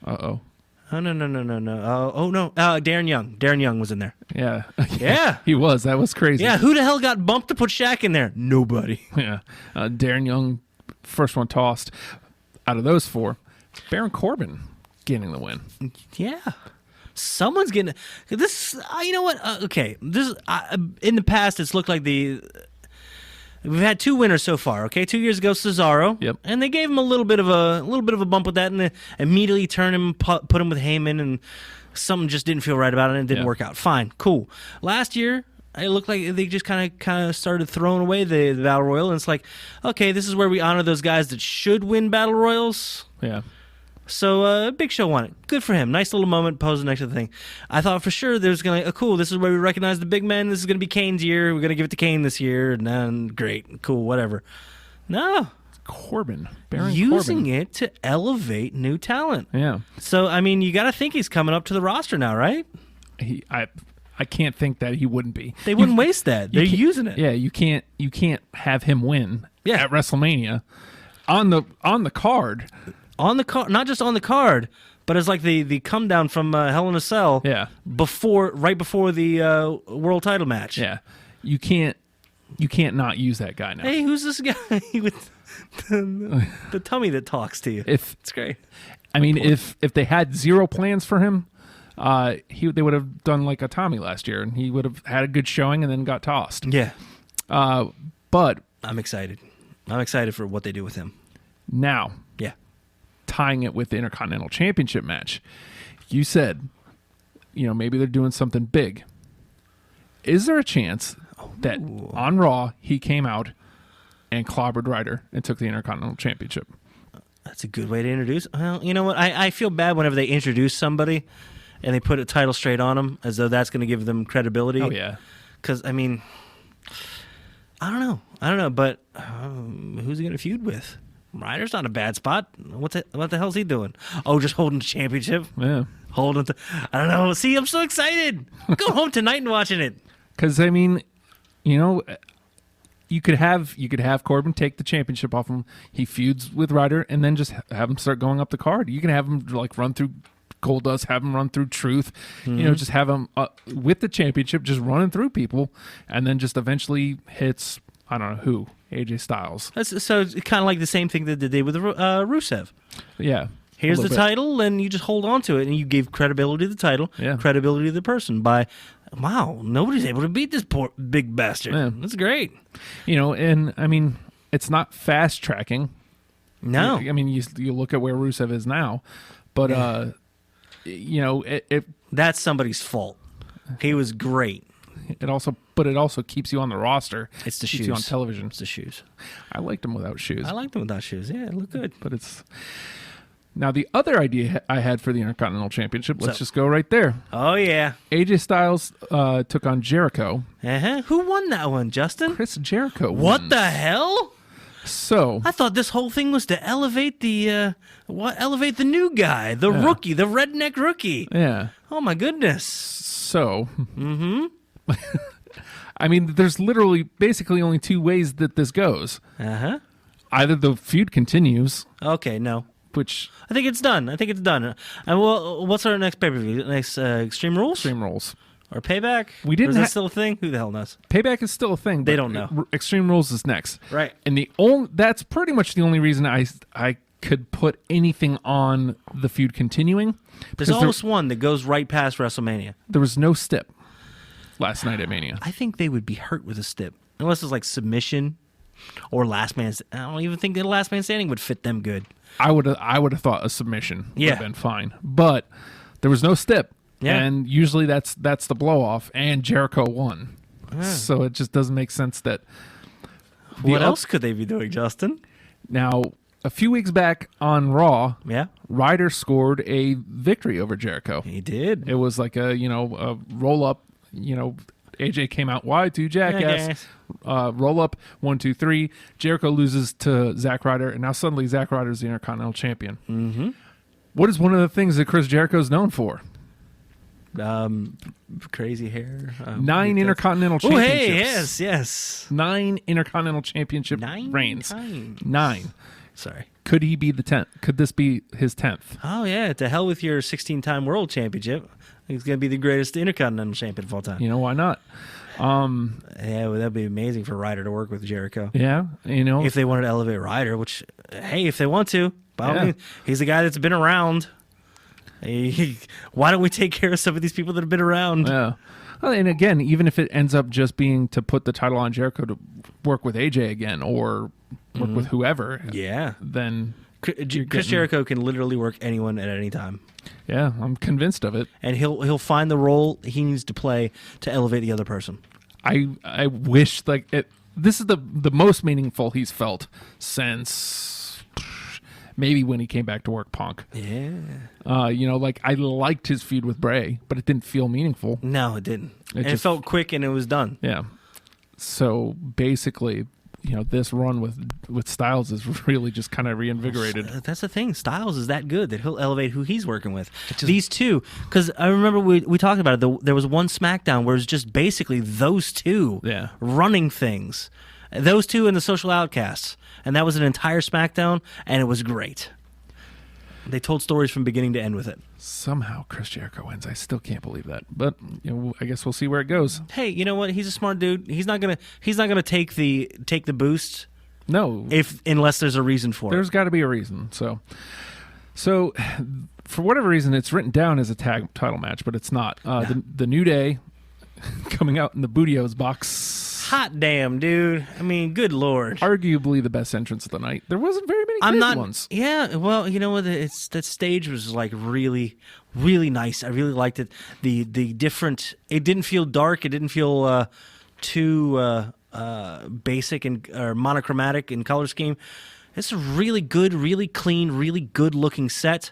[SPEAKER 6] Uh-oh.
[SPEAKER 5] Oh, no. No. Darren Young. Darren Young was in there.
[SPEAKER 6] Yeah.
[SPEAKER 5] Yeah.
[SPEAKER 6] He was. That was crazy.
[SPEAKER 5] Yeah, who the hell got bumped to put Shaq in there? Nobody.
[SPEAKER 6] Yeah. Darren Young, first one tossed. Out of those 4, Baron Corbin getting the win.
[SPEAKER 5] Yeah. Someone's getting this. You know what? Okay. This in the past, it's looked like we've had 2 winners so far. Okay, 2 years ago Cesaro.
[SPEAKER 6] Yep.
[SPEAKER 5] And they gave him a little bit of a bump with that, and they immediately turned him, put him with Heyman, and something just didn't feel right about it, and it didn't work out. Fine, cool. Last year, it looked like they just kind of started throwing away the Battle Royal, and it's like, okay, this is where we honor those guys that should win Battle Royals.
[SPEAKER 6] Yeah.
[SPEAKER 5] So Big Show won it. Good for him. Nice little moment posing next to the thing. I thought for sure there's going to, cool, this is where we recognize the big men. This is going to be Kane's year. We're going to give it to Kane this year. And then, great, cool, whatever. No.
[SPEAKER 6] Corbin. Baron
[SPEAKER 5] Using
[SPEAKER 6] Corbin.
[SPEAKER 5] it to elevate new talent.
[SPEAKER 6] Yeah.
[SPEAKER 5] So, I mean, you got to think he's coming up to the roster now, right?
[SPEAKER 6] I can't think that he wouldn't be.
[SPEAKER 5] They wouldn't waste that. They're using it.
[SPEAKER 6] Yeah, you can't have him win
[SPEAKER 5] Yeah.
[SPEAKER 6] at WrestleMania on the card.
[SPEAKER 5] On the card, not just on the card, but as like the come down from Hell in a Cell.
[SPEAKER 6] Yeah.
[SPEAKER 5] Right before the world title match.
[SPEAKER 6] Yeah. You can't not use that guy now.
[SPEAKER 5] Hey, who's this guy with the tummy that talks to you? It's great.
[SPEAKER 6] I mean, if they had zero plans for him, they would have done like a Tommy last year, and he would have had a good showing and then got tossed.
[SPEAKER 5] Yeah.
[SPEAKER 6] But
[SPEAKER 5] I'm excited. I'm excited for what they do with him.
[SPEAKER 6] now,
[SPEAKER 5] Yeah.
[SPEAKER 6] tying it with the Intercontinental Championship match, you said, maybe they're doing something big. Is there a chance that on Raw he came out and clobbered Ryder and took the Intercontinental Championship?
[SPEAKER 5] That's a good way to introduce. Well, you know what? I feel bad whenever they introduce somebody and they put a title straight on them as though that's going to give them credibility.
[SPEAKER 6] Oh, yeah.
[SPEAKER 5] Because, I mean, I don't know. But who's he going to feud with? Ryder's not a bad spot. What the hell's he doing? Oh, just holding the championship?
[SPEAKER 6] Yeah.
[SPEAKER 5] Holding I don't know. See, I'm so excited. Go home tonight and watching it.
[SPEAKER 6] Because, I mean, you could have Corbin take the championship off him. He feuds with Ryder, and then just have him start going up the card. You can have him like run through Goldust, have him run through Truth. Just have him with the championship, just running through people, and then just eventually hits, I don't know who, AJ Styles.
[SPEAKER 5] So it's kind of like the same thing that they did with Rusev.
[SPEAKER 6] Yeah.
[SPEAKER 5] Here's the
[SPEAKER 6] little bit.
[SPEAKER 5] title, and you just hold on to it, and you give credibility to the title,
[SPEAKER 6] Yeah.
[SPEAKER 5] credibility to the person by, wow, nobody's able to beat this poor big bastard.
[SPEAKER 6] Yeah.
[SPEAKER 5] That's great.
[SPEAKER 6] And I mean, it's not fast tracking.
[SPEAKER 5] No.
[SPEAKER 6] I mean, you look at where Rusev is now, but
[SPEAKER 5] That's somebody's fault. He was great.
[SPEAKER 6] it also keeps you on the roster.
[SPEAKER 5] It's the
[SPEAKER 6] keeps
[SPEAKER 5] shoes.
[SPEAKER 6] you on television.
[SPEAKER 5] It's the shoes.
[SPEAKER 6] I liked him without shoes.
[SPEAKER 5] I like them without shoes. Yeah, it looked good.
[SPEAKER 6] But it's now the other idea I had for the Intercontinental Championship. Let's
[SPEAKER 5] So-
[SPEAKER 6] just go right there.
[SPEAKER 5] Oh, yeah.
[SPEAKER 6] AJ Styles took on Jericho.
[SPEAKER 5] Who won that one, Justin?
[SPEAKER 6] Chris Jericho.
[SPEAKER 5] What
[SPEAKER 6] wins.
[SPEAKER 5] the hell?
[SPEAKER 6] So
[SPEAKER 5] I thought this whole thing was to elevate the new guy, the rookie, the redneck rookie.
[SPEAKER 6] yeah.
[SPEAKER 5] Oh my goodness.
[SPEAKER 6] So. I mean, there's literally basically only two ways that this goes.
[SPEAKER 5] Uh-huh.
[SPEAKER 6] Either the feud continues,
[SPEAKER 5] Okay, no.
[SPEAKER 6] which
[SPEAKER 5] I think it's done. Well, what's our next pay-per-view? Next Extreme Rules?
[SPEAKER 6] Extreme Rules.
[SPEAKER 5] Or Payback?
[SPEAKER 6] We didn't
[SPEAKER 5] Or is that
[SPEAKER 6] ha-
[SPEAKER 5] still a thing? Who the hell knows?
[SPEAKER 6] Payback is still a thing.
[SPEAKER 5] They
[SPEAKER 6] but
[SPEAKER 5] don't know.
[SPEAKER 6] Extreme Rules is next.
[SPEAKER 5] Right.
[SPEAKER 6] And that's pretty much the only reason I could put anything on the feud continuing.
[SPEAKER 5] There's
[SPEAKER 6] because
[SPEAKER 5] always one that goes right past WrestleMania.
[SPEAKER 6] there was no stip last night at Mania.
[SPEAKER 5] I think they would be hurt with a stip. Unless it's like submission or last man. I don't even think the last man standing would fit them good.
[SPEAKER 6] I would have thought a submission would
[SPEAKER 5] Yeah.
[SPEAKER 6] have been fine, but there was no stip,
[SPEAKER 5] Yeah.
[SPEAKER 6] and usually that's the blow off, and Jericho won, so it just doesn't make sense that.
[SPEAKER 5] What else could they be doing, Justin?
[SPEAKER 6] Now, a few weeks back on Raw,
[SPEAKER 5] Yeah.
[SPEAKER 6] Ryder scored a victory over Jericho.
[SPEAKER 5] He did.
[SPEAKER 6] It was like a roll up. AJ came out wide to Jackass. Roll up 1, 2, 3. Jericho loses to Zack Ryder, and now suddenly Zack Ryder is the Intercontinental Champion. Mm-hmm. What is one of the things that Chris Jericho is known for?
[SPEAKER 5] Crazy hair.
[SPEAKER 6] 9 Intercontinental
[SPEAKER 5] Oh,
[SPEAKER 6] Championships.
[SPEAKER 5] hey, yes.
[SPEAKER 6] 9 Intercontinental Championship reigns.
[SPEAKER 5] times.
[SPEAKER 6] 9.
[SPEAKER 5] Sorry.
[SPEAKER 6] Could he be the 10th? Could this be his 10th?
[SPEAKER 5] Oh, yeah. To hell with your 16-time world championship. He's going to be the greatest Intercontinental champion of all time.
[SPEAKER 6] Why not?
[SPEAKER 5] Yeah, well, that'd be amazing for Ryder to work with Jericho.
[SPEAKER 6] Yeah,
[SPEAKER 5] If they wanted to elevate Ryder, which, hey, if they want to, by all
[SPEAKER 6] Yeah.
[SPEAKER 5] means, he's a guy that's been around. Why don't we take care of some of these people that have been around?
[SPEAKER 6] Yeah. Well, and again, even if it ends up just being to put the title on Jericho to work with AJ again or work with whoever,
[SPEAKER 5] Yeah.
[SPEAKER 6] then
[SPEAKER 5] Chris Jericho can literally work anyone at any time.
[SPEAKER 6] yeah, I'm convinced of it.
[SPEAKER 5] And he'll find the role he needs to play to elevate the other person.
[SPEAKER 6] I wish this is the most meaningful he's felt since maybe when he came back to work Punk.
[SPEAKER 5] Yeah.
[SPEAKER 6] I liked his feud with Bray, but it didn't feel meaningful.
[SPEAKER 5] No, it didn't. It
[SPEAKER 6] just
[SPEAKER 5] felt quick and it was done.
[SPEAKER 6] Yeah. So basically, this run with Styles is really just kind of reinvigorated.
[SPEAKER 5] That's the thing. Styles is that good that he'll elevate who he's working with. These two, because I remember we talked about it. There was one SmackDown where it was just basically those two running things. Those two and the Social Outcasts. And that was an entire SmackDown, and it was great. They told stories from beginning to end with it.
[SPEAKER 6] Somehow Chris Jericho wins. I still can't believe that. But I guess we'll see where it goes.
[SPEAKER 5] Hey, you know what? He's a smart dude. He's not gonna take the boost.
[SPEAKER 6] No,
[SPEAKER 5] unless there's a reason for
[SPEAKER 6] there's got to be a reason. So for whatever reason, it's written down as a tag title match, but it's not. The New Day coming out in the Bootios box.
[SPEAKER 5] Hot damn, dude. I mean, good Lord.
[SPEAKER 6] Arguably the best entrance of the night. There wasn't very many good ones.
[SPEAKER 5] Yeah, well, you know what? That stage was like really, really nice. I really liked it. The different. It didn't feel dark. It didn't feel too basic or monochromatic in color scheme. It's a really good, really clean, really good looking set.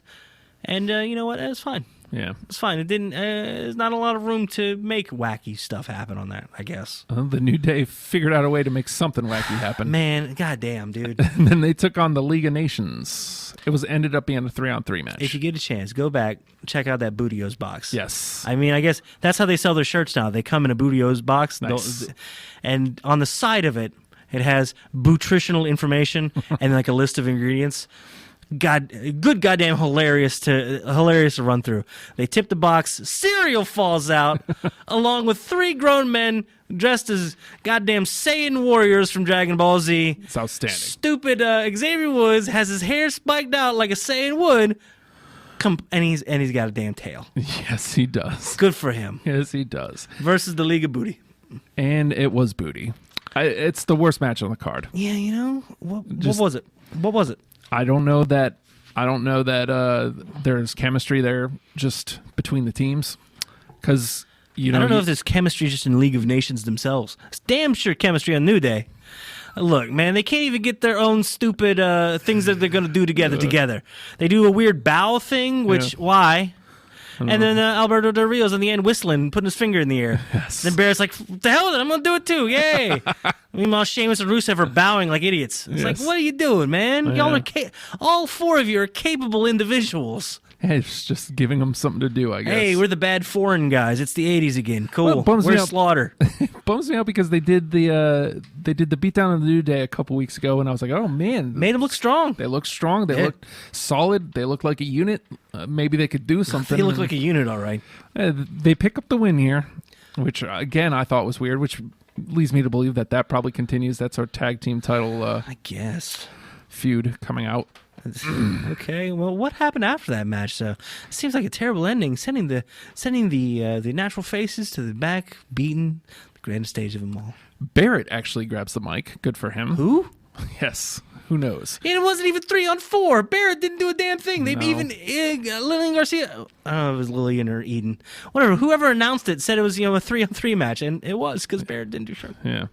[SPEAKER 5] And you know what? It's fine.
[SPEAKER 6] Yeah,
[SPEAKER 5] it's fine. It didn't. There's not a lot of room to make wacky stuff happen on that, I guess.
[SPEAKER 6] The New Day figured out a way to make something wacky happen.
[SPEAKER 5] Man, goddamn, dude.
[SPEAKER 6] And then they took on the League of Nations. It ended up being a 3-on-3 match.
[SPEAKER 5] If you get a chance, go back, check out that Bootios box.
[SPEAKER 6] Yes.
[SPEAKER 5] I mean, I guess that's how they sell their shirts now. They come in a Bootios box,
[SPEAKER 6] nice.
[SPEAKER 5] And on the side of it, it has nutritional information and like a list of ingredients. Good goddamn hilarious to run through. They tip the box, cereal falls out, along with 3 grown men dressed as goddamn Saiyan warriors from Dragon Ball Z.
[SPEAKER 6] It's outstanding.
[SPEAKER 5] Stupid Xavier Woods has his hair spiked out like a Saiyan would, and he's got a damn tail.
[SPEAKER 6] Yes, he does.
[SPEAKER 5] Good for him.
[SPEAKER 6] Yes, he does.
[SPEAKER 5] Versus the League of Booty.
[SPEAKER 6] And it was booty. It's the worst match on the card.
[SPEAKER 5] Yeah, what was it? What was it?
[SPEAKER 6] I don't know that there's chemistry there just between the teams, because I don't
[SPEAKER 5] know if there's chemistry just in League of Nations themselves. It's damn sure chemistry on New Day. Look, man, they can't even get their own stupid things that they're going to do together. They do a weird bow thing, which why? And then Alberto Del Rio's in the end whistling, putting his finger in the air.
[SPEAKER 6] Yes.
[SPEAKER 5] Then Barrett's like, the hell with it, I'm going to do it too, yay. Meanwhile, Sheamus and Rusev are bowing like idiots. It's like, what are you doing, man? Y'all are all 4 of you are capable individuals.
[SPEAKER 6] Hey, it's just giving them something to do, I guess.
[SPEAKER 5] Hey, we're the bad foreign guys. It's the 80s again. Cool.
[SPEAKER 6] Well,
[SPEAKER 5] Where's Slaughter?
[SPEAKER 6] Bums me out because they did the beatdown of the New Day a couple weeks ago, and I was like, oh man,
[SPEAKER 5] made them look strong.
[SPEAKER 6] They look strong. They look solid. They look like a unit. Maybe they could do something.
[SPEAKER 5] They look like a unit, all right.
[SPEAKER 6] They pick up the win here, which again I thought was weird, which leads me to believe that probably continues. That's our tag team title.
[SPEAKER 5] I guess
[SPEAKER 6] feud coming out.
[SPEAKER 5] Okay, well, what happened after that match? So it seems like a terrible ending. Sending the natural faces to the back, beaten, the grandest stage of them all.
[SPEAKER 6] Barrett actually grabs the mic. Good for him.
[SPEAKER 5] Who?
[SPEAKER 6] Yes. Who knows?
[SPEAKER 5] And it wasn't even 3-on-4. Barrett didn't do a damn thing. They even Lillian Garcia. I don't know if it was Lillian or Eden. Whatever. Whoever announced it said it was a 3-on-3 match, and it was because Barrett didn't do shit.
[SPEAKER 6] Yeah,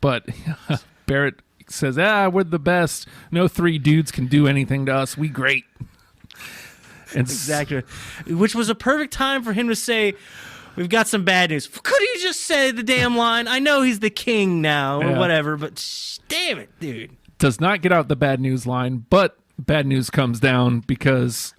[SPEAKER 6] but Barrett says, we're the best. No 3 dudes can do anything to us. We great. And
[SPEAKER 5] exactly. Which was a perfect time for him to say, we've got some bad news. Could he just say the damn line? I know he's the king now or whatever, but damn it, dude.
[SPEAKER 6] Does not get out the bad news line, but bad news comes down because...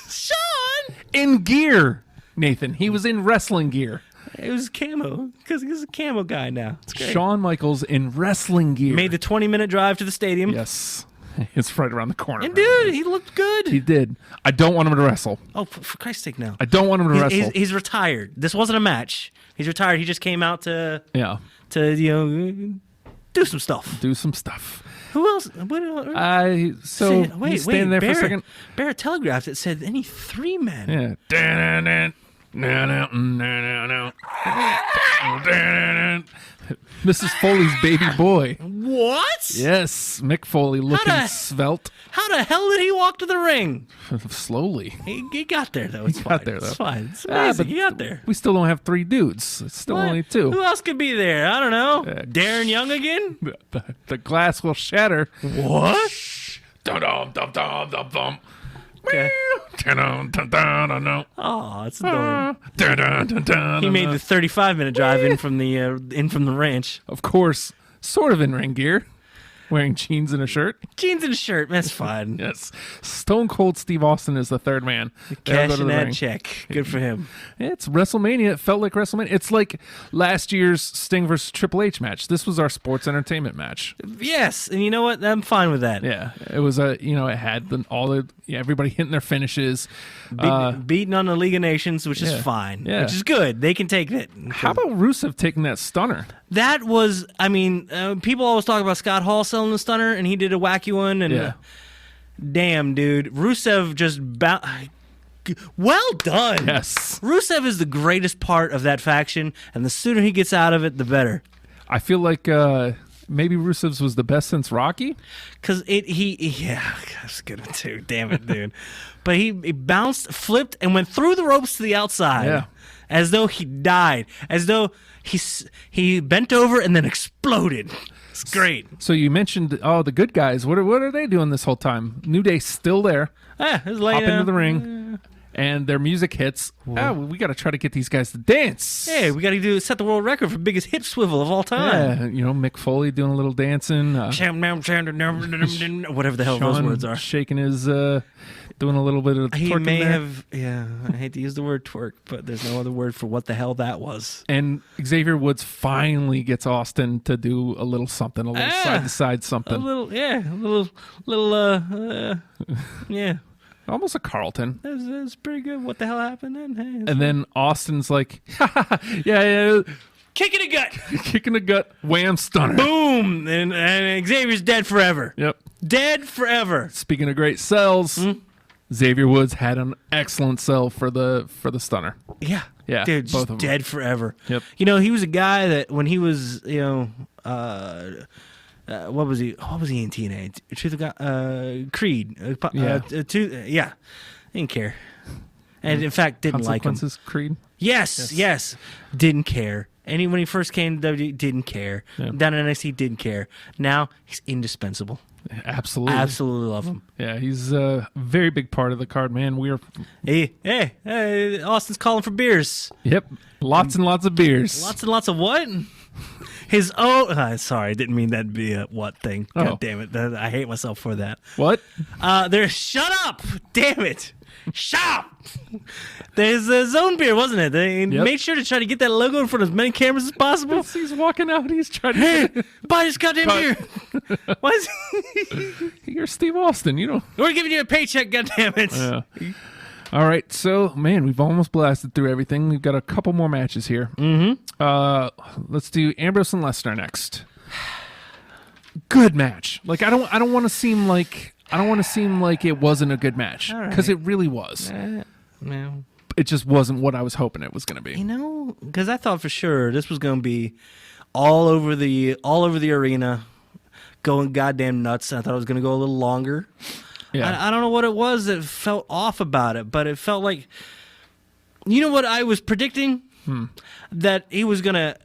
[SPEAKER 5] Sean!
[SPEAKER 6] In gear, Nathan. He was in wrestling gear.
[SPEAKER 5] It was camo, because he's a camo guy now. It's great.
[SPEAKER 6] Shawn Michaels in wrestling gear.
[SPEAKER 5] Made the 20-minute drive to the stadium.
[SPEAKER 6] Yes. It's right around the corner.
[SPEAKER 5] And dude, he looked good.
[SPEAKER 6] He did. I don't want him to wrestle.
[SPEAKER 5] Oh, for Christ's sake, no.
[SPEAKER 6] I don't want him to wrestle.
[SPEAKER 5] He's retired. This wasn't a match. He's retired. He just came out to do some stuff.
[SPEAKER 6] Do some stuff.
[SPEAKER 5] Who else?
[SPEAKER 6] Wait,
[SPEAKER 5] there
[SPEAKER 6] there
[SPEAKER 5] Barrett,
[SPEAKER 6] for a second.
[SPEAKER 5] Barrett telegraphed it said any 3 men.
[SPEAKER 6] Yeah. Mrs. Foley's baby boy.
[SPEAKER 5] What?
[SPEAKER 6] Yes, Mick Foley looking svelte.
[SPEAKER 5] How the hell did he walk to the ring?
[SPEAKER 6] Slowly.
[SPEAKER 5] He got there, though. It's
[SPEAKER 6] got
[SPEAKER 5] fine.
[SPEAKER 6] there, though.
[SPEAKER 5] It's fine. It's amazing. He got there.
[SPEAKER 6] We still don't have 3 dudes. It's still
[SPEAKER 5] What?
[SPEAKER 6] only 2.
[SPEAKER 5] Who else could be there? I don't know. Darren Young again?
[SPEAKER 6] The glass will shatter.
[SPEAKER 5] What?
[SPEAKER 6] Dum-dum-dum-dum-dum-dum.
[SPEAKER 5] Okay.
[SPEAKER 6] Dun-dun-dun-dun-dun-dun.
[SPEAKER 5] Oh, it's adorable.
[SPEAKER 6] Dun-dun-dun-dun-dun.
[SPEAKER 5] He made the 35-minute drive in from the ranch.
[SPEAKER 6] Of course, sort of in ring gear, wearing jeans and a shirt.
[SPEAKER 5] Jeans and a shirt. That's fine.
[SPEAKER 6] Yes. Stone Cold Steve Austin is the 3rd man. They'll go to
[SPEAKER 5] Cashing
[SPEAKER 6] the
[SPEAKER 5] that
[SPEAKER 6] ring.
[SPEAKER 5] check. Good for him.
[SPEAKER 6] It's WrestleMania. It felt like WrestleMania. It's like last year's Sting versus Triple H match. This was our sports entertainment match.
[SPEAKER 5] Yes, and you know what? I'm fine with that.
[SPEAKER 6] Yeah, it was it had everybody hitting their finishes.
[SPEAKER 5] Beating on the League of Nations, which is
[SPEAKER 6] yeah.
[SPEAKER 5] fine.
[SPEAKER 6] Yeah.
[SPEAKER 5] Which is good. They can take it.
[SPEAKER 6] How about Rusev taking that stunner?
[SPEAKER 5] That was, people always talk about Scott Hall selling the stunner, and he did a wacky one. And
[SPEAKER 6] Yeah.
[SPEAKER 5] Damn, dude. Rusev just well done.
[SPEAKER 6] Yes.
[SPEAKER 5] Rusev is the greatest part of that faction, and the sooner he gets out of it, the better.
[SPEAKER 6] I feel like maybe Rusev's was the best since Rocky.
[SPEAKER 5] Because that's a good one too. Damn it, dude. But he bounced, flipped, and went through the ropes to the outside.
[SPEAKER 6] Yeah.
[SPEAKER 5] As though he died. As though he bent over and then exploded. It's great.
[SPEAKER 6] So you mentioned, the good guys. What are they doing this whole time? New Day's still there.
[SPEAKER 5] It's like,
[SPEAKER 6] Hop into the ring, and their music hits. We got to try to get these guys to dance.
[SPEAKER 5] Hey, we got to set the world record for biggest hip swivel of all time.
[SPEAKER 6] Yeah, Mick Foley doing a little dancing.
[SPEAKER 5] Whatever the hell those
[SPEAKER 6] Sean
[SPEAKER 5] words are.
[SPEAKER 6] shaking his, doing a little bit of
[SPEAKER 5] He
[SPEAKER 6] twerking
[SPEAKER 5] may
[SPEAKER 6] there.
[SPEAKER 5] have, I hate to use the word twerk, but there's no other word for what the hell that was.
[SPEAKER 6] And Xavier Woods finally gets Austin to do a little something, a little side-to-side something.
[SPEAKER 5] Yeah.
[SPEAKER 6] Almost a Carlton.
[SPEAKER 5] That's pretty good. What the hell happened then? Hey,
[SPEAKER 6] And then Austin's like, yeah,
[SPEAKER 5] kick in the gut.
[SPEAKER 6] kicking the gut, wham, stunner.
[SPEAKER 5] Boom. And Xavier's dead forever.
[SPEAKER 6] Yep.
[SPEAKER 5] Dead forever.
[SPEAKER 6] Speaking of great sells, Xavier Woods had an excellent sell for the stunner.
[SPEAKER 5] Yeah.
[SPEAKER 6] Yeah,
[SPEAKER 5] Dude,
[SPEAKER 6] both
[SPEAKER 5] just
[SPEAKER 6] of them.
[SPEAKER 5] dead forever.
[SPEAKER 6] Yep.
[SPEAKER 5] He was a guy that when he was, what was he in TNA? Truth of God, Creed.
[SPEAKER 6] Yeah.
[SPEAKER 5] Didn't care. And in fact, didn't like him.
[SPEAKER 6] Consequences, Creed.
[SPEAKER 5] Yes. Didn't care. And when he first came to WWE, didn't care.
[SPEAKER 6] Yeah.
[SPEAKER 5] Down in NXT, didn't care. Now, he's indispensable.
[SPEAKER 6] Absolutely.
[SPEAKER 5] Absolutely love him.
[SPEAKER 6] Yeah, he's a very big part of the card, man.
[SPEAKER 5] Hey, Austin's calling for beers.
[SPEAKER 6] Yep, lots and lots of beers.
[SPEAKER 5] Lots and lots of what? His own. Sorry, I didn't mean that to be a what thing. God
[SPEAKER 6] Oh.
[SPEAKER 5] damn it. I hate myself for that.
[SPEAKER 6] What?
[SPEAKER 5] Shut up! Damn it! Shut up! There's a zone beer, wasn't it? They made sure to try to get that logo in front of as many cameras as possible.
[SPEAKER 6] He's walking out. He's trying to.
[SPEAKER 5] Hey, buy this goddamn beer. Why is
[SPEAKER 6] You're Steve Austin. You know.
[SPEAKER 5] We're giving you a paycheck, goddammit.
[SPEAKER 6] Yeah. All right, so man, we've almost blasted through everything. We've got a couple more matches here. Mm-hmm. Let's do Ambrose and Lesnar next. Good match. Like I don't want to seem like it wasn't a good match because it really was.
[SPEAKER 5] No.
[SPEAKER 6] It just wasn't what I was hoping it was going to be.
[SPEAKER 5] Because I thought for sure this was going to be all over the arena, going goddamn nuts. I thought it was going to go a little longer.
[SPEAKER 6] Yeah.
[SPEAKER 5] I don't know what it was that felt off about it, but it felt like, you know what I was predicting? That he was going to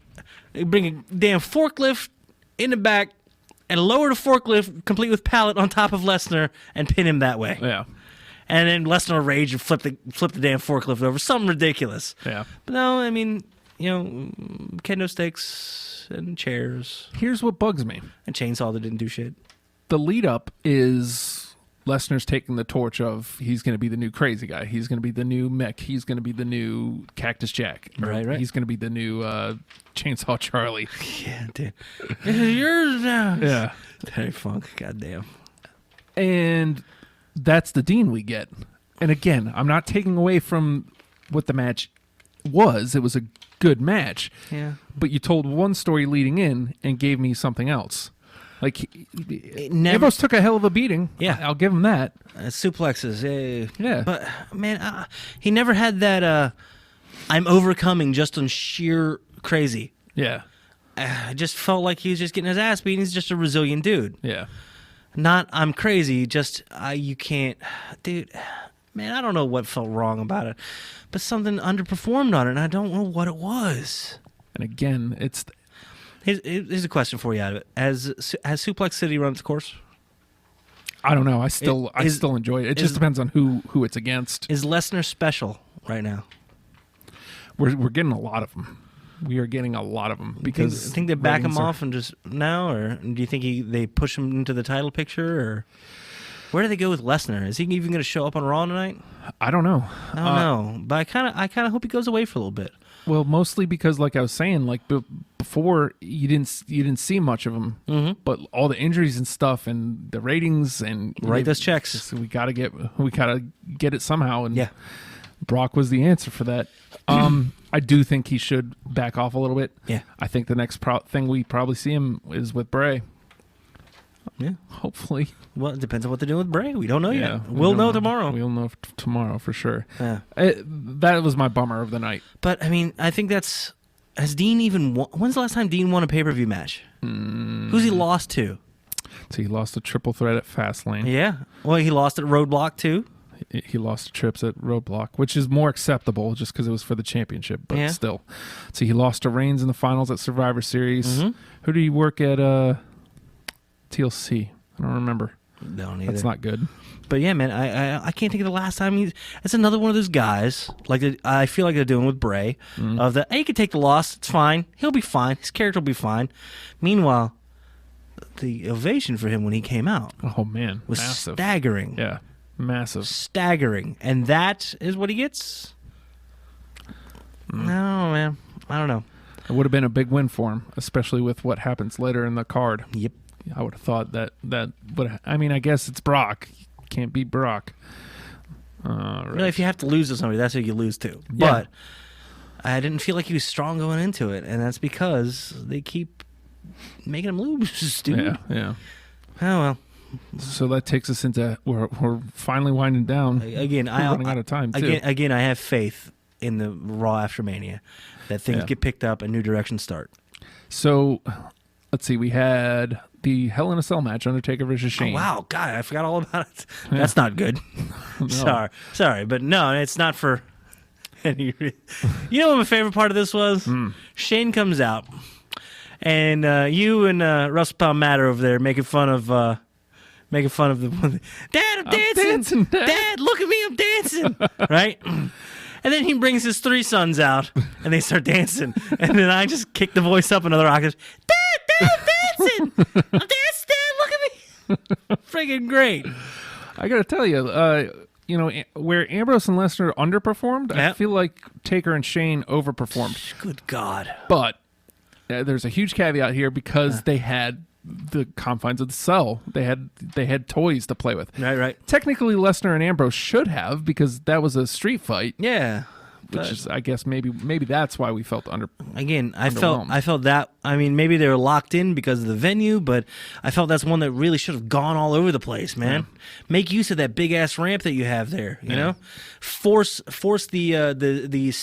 [SPEAKER 5] bring a damn forklift in the back and lower the forklift complete with pallet on top of Lesnar and pin him that way.
[SPEAKER 6] Yeah.
[SPEAKER 5] And then Lesnar rage and flip the damn forklift over. Something ridiculous.
[SPEAKER 6] Yeah.
[SPEAKER 5] But no, I mean, kendo sticks and chairs
[SPEAKER 6] Here's what bugs me.
[SPEAKER 5] and chainsaw that didn't do shit.
[SPEAKER 6] The lead up is Lesnar's taking the torch of he's going to be the new crazy guy. He's going to be the new Mick. He's going to be the new Cactus Jack.
[SPEAKER 5] Right.
[SPEAKER 6] He's going to be the new Chainsaw Charlie.
[SPEAKER 5] Yeah, dude. This is yours now.
[SPEAKER 6] Yeah.
[SPEAKER 5] Terry Funk, goddamn.
[SPEAKER 6] And that's the Dean we get. And again, I'm not taking away from what the match was. It was a good match.
[SPEAKER 5] Yeah.
[SPEAKER 6] But you told one story leading in and gave me something else. Like,
[SPEAKER 5] never-
[SPEAKER 6] Ambrose took a hell of a beating.
[SPEAKER 5] Yeah.
[SPEAKER 6] I'll give him that.
[SPEAKER 5] Suplexes.
[SPEAKER 6] Yeah.
[SPEAKER 5] But, man, he never had that, I'm overcoming just on sheer crazy.
[SPEAKER 6] Yeah.
[SPEAKER 5] I just felt like he was just getting his ass beat. He's just a resilient dude.
[SPEAKER 6] Yeah.
[SPEAKER 5] Not I'm crazy. Just you can't, dude. Man, I don't know what felt wrong about it, but something underperformed on it, and I don't know what it was.
[SPEAKER 6] And again, it's
[SPEAKER 5] Here's a question for you out of it: Has Suplex City run its course?
[SPEAKER 6] I don't know. I still enjoy it. It just depends on who it's against.
[SPEAKER 5] Is Lesnar special right now?
[SPEAKER 6] We're getting a lot of them. We are getting a lot of them because
[SPEAKER 5] think they back him off and just now, or do you think they push him into the title picture, or where do they go with Lesnar? Is he even going to show up on Raw tonight?
[SPEAKER 6] I don't know.
[SPEAKER 5] I don't know, but I kind of hope he goes away for a little bit.
[SPEAKER 6] Well, mostly because, like I was saying, like before you didn't see much of him, but all the injuries and stuff, and the ratings, and
[SPEAKER 5] Write those checks.
[SPEAKER 6] So we gotta get it somehow, and
[SPEAKER 5] Yeah.
[SPEAKER 6] Brock was the answer for that. I do think he should back off a little bit.
[SPEAKER 5] Yeah.
[SPEAKER 6] I think the next thing we probably see him is with Bray.
[SPEAKER 5] Yeah.
[SPEAKER 6] Hopefully.
[SPEAKER 5] Well, it depends on what they're doing with Bray. We don't know
[SPEAKER 6] Yeah,
[SPEAKER 5] yet. We'll know tomorrow.
[SPEAKER 6] We'll know tomorrow for sure.
[SPEAKER 5] Yeah.
[SPEAKER 6] That was my bummer of the night.
[SPEAKER 5] But I mean, I think has Dean even won? When's the last time Dean won a pay-per-view match? Who's he lost to?
[SPEAKER 6] So he lost a triple threat at Fastlane.
[SPEAKER 5] Yeah. Well, he lost at Roadblock too.
[SPEAKER 6] He lost to Trips at Roadblock, which is more acceptable just because it was for the championship, but still. So he lost to Reigns in the finals at Survivor Series. Who did he work at TLC? I don't remember.
[SPEAKER 5] Don't either.
[SPEAKER 6] That's not good.
[SPEAKER 5] But yeah, man, I can't think of the last time it's another one of those guys like I feel like they're doing with Bray of the he could take the loss, it's fine, he'll be fine, his character will be fine. Meanwhile, the ovation for him when he came out
[SPEAKER 6] Oh man,
[SPEAKER 5] was
[SPEAKER 6] massive.
[SPEAKER 5] staggering.
[SPEAKER 6] Yeah, massive.
[SPEAKER 5] Staggering, and that is what he gets. I don't know, man. I don't know.
[SPEAKER 6] It would have been a big win for him, especially with what happens later in the card.
[SPEAKER 5] Yep.
[SPEAKER 6] I would have thought that would. I mean, I guess it's Brock. You can't beat Brock. Right.
[SPEAKER 5] Really, if you have to lose to somebody, that's who you lose to.
[SPEAKER 6] Yeah.
[SPEAKER 5] But I didn't feel like he was strong going into it, and that's because they keep making him lose, dude.
[SPEAKER 6] Yeah.
[SPEAKER 5] Oh well.
[SPEAKER 6] So that takes us into we're finally winding down.
[SPEAKER 5] Again,
[SPEAKER 6] We're running out of time too.
[SPEAKER 5] Again, I have faith in the Raw after Mania that things get picked up and new directions start.
[SPEAKER 6] So let's see. We had the Hell in a Cell match, Undertaker versus Shane.
[SPEAKER 5] Oh, wow, God, I forgot all about it. That's not good.
[SPEAKER 6] No.
[SPEAKER 5] Sorry, but no, it's not for any. You know what my favorite part of this was? Shane comes out, and you and WrestlePal Matt are over there making fun of the Dad, I'm dancing. Dad, look at me, I'm dancing. Right? And then he brings his three sons out, and they start dancing. And then I just kick the voice up another octave. Dad, I'm dancing. I'm dancing, Dad, look at me. Friggin' great.
[SPEAKER 6] I got to tell you, where Ambrose and Lesnar underperformed, I feel like Taker and Shane overperformed.
[SPEAKER 5] Good God.
[SPEAKER 6] But there's a huge caveat here because they had the confines of the cell. They had toys to play with.
[SPEAKER 5] Right.
[SPEAKER 6] Technically, Lesnar and Ambrose should have because that was a street fight.
[SPEAKER 5] Yeah.
[SPEAKER 6] Which is, I guess, maybe that's why we felt
[SPEAKER 5] Again, I
[SPEAKER 6] underwhelmed.
[SPEAKER 5] felt that. I mean, maybe they were locked in because of the venue, but I felt that's one that really should have gone all over the place, man. Yeah. Make use of that big ass ramp that you have there. You know, force the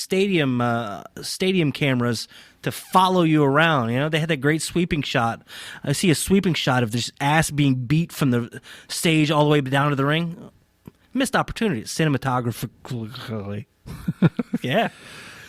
[SPEAKER 5] stadium cameras to follow you around. You know, they had that great sweeping shot. I see a sweeping shot of this ass being beat from the stage all the way down to the ring. Missed opportunity, cinematographically. Yeah.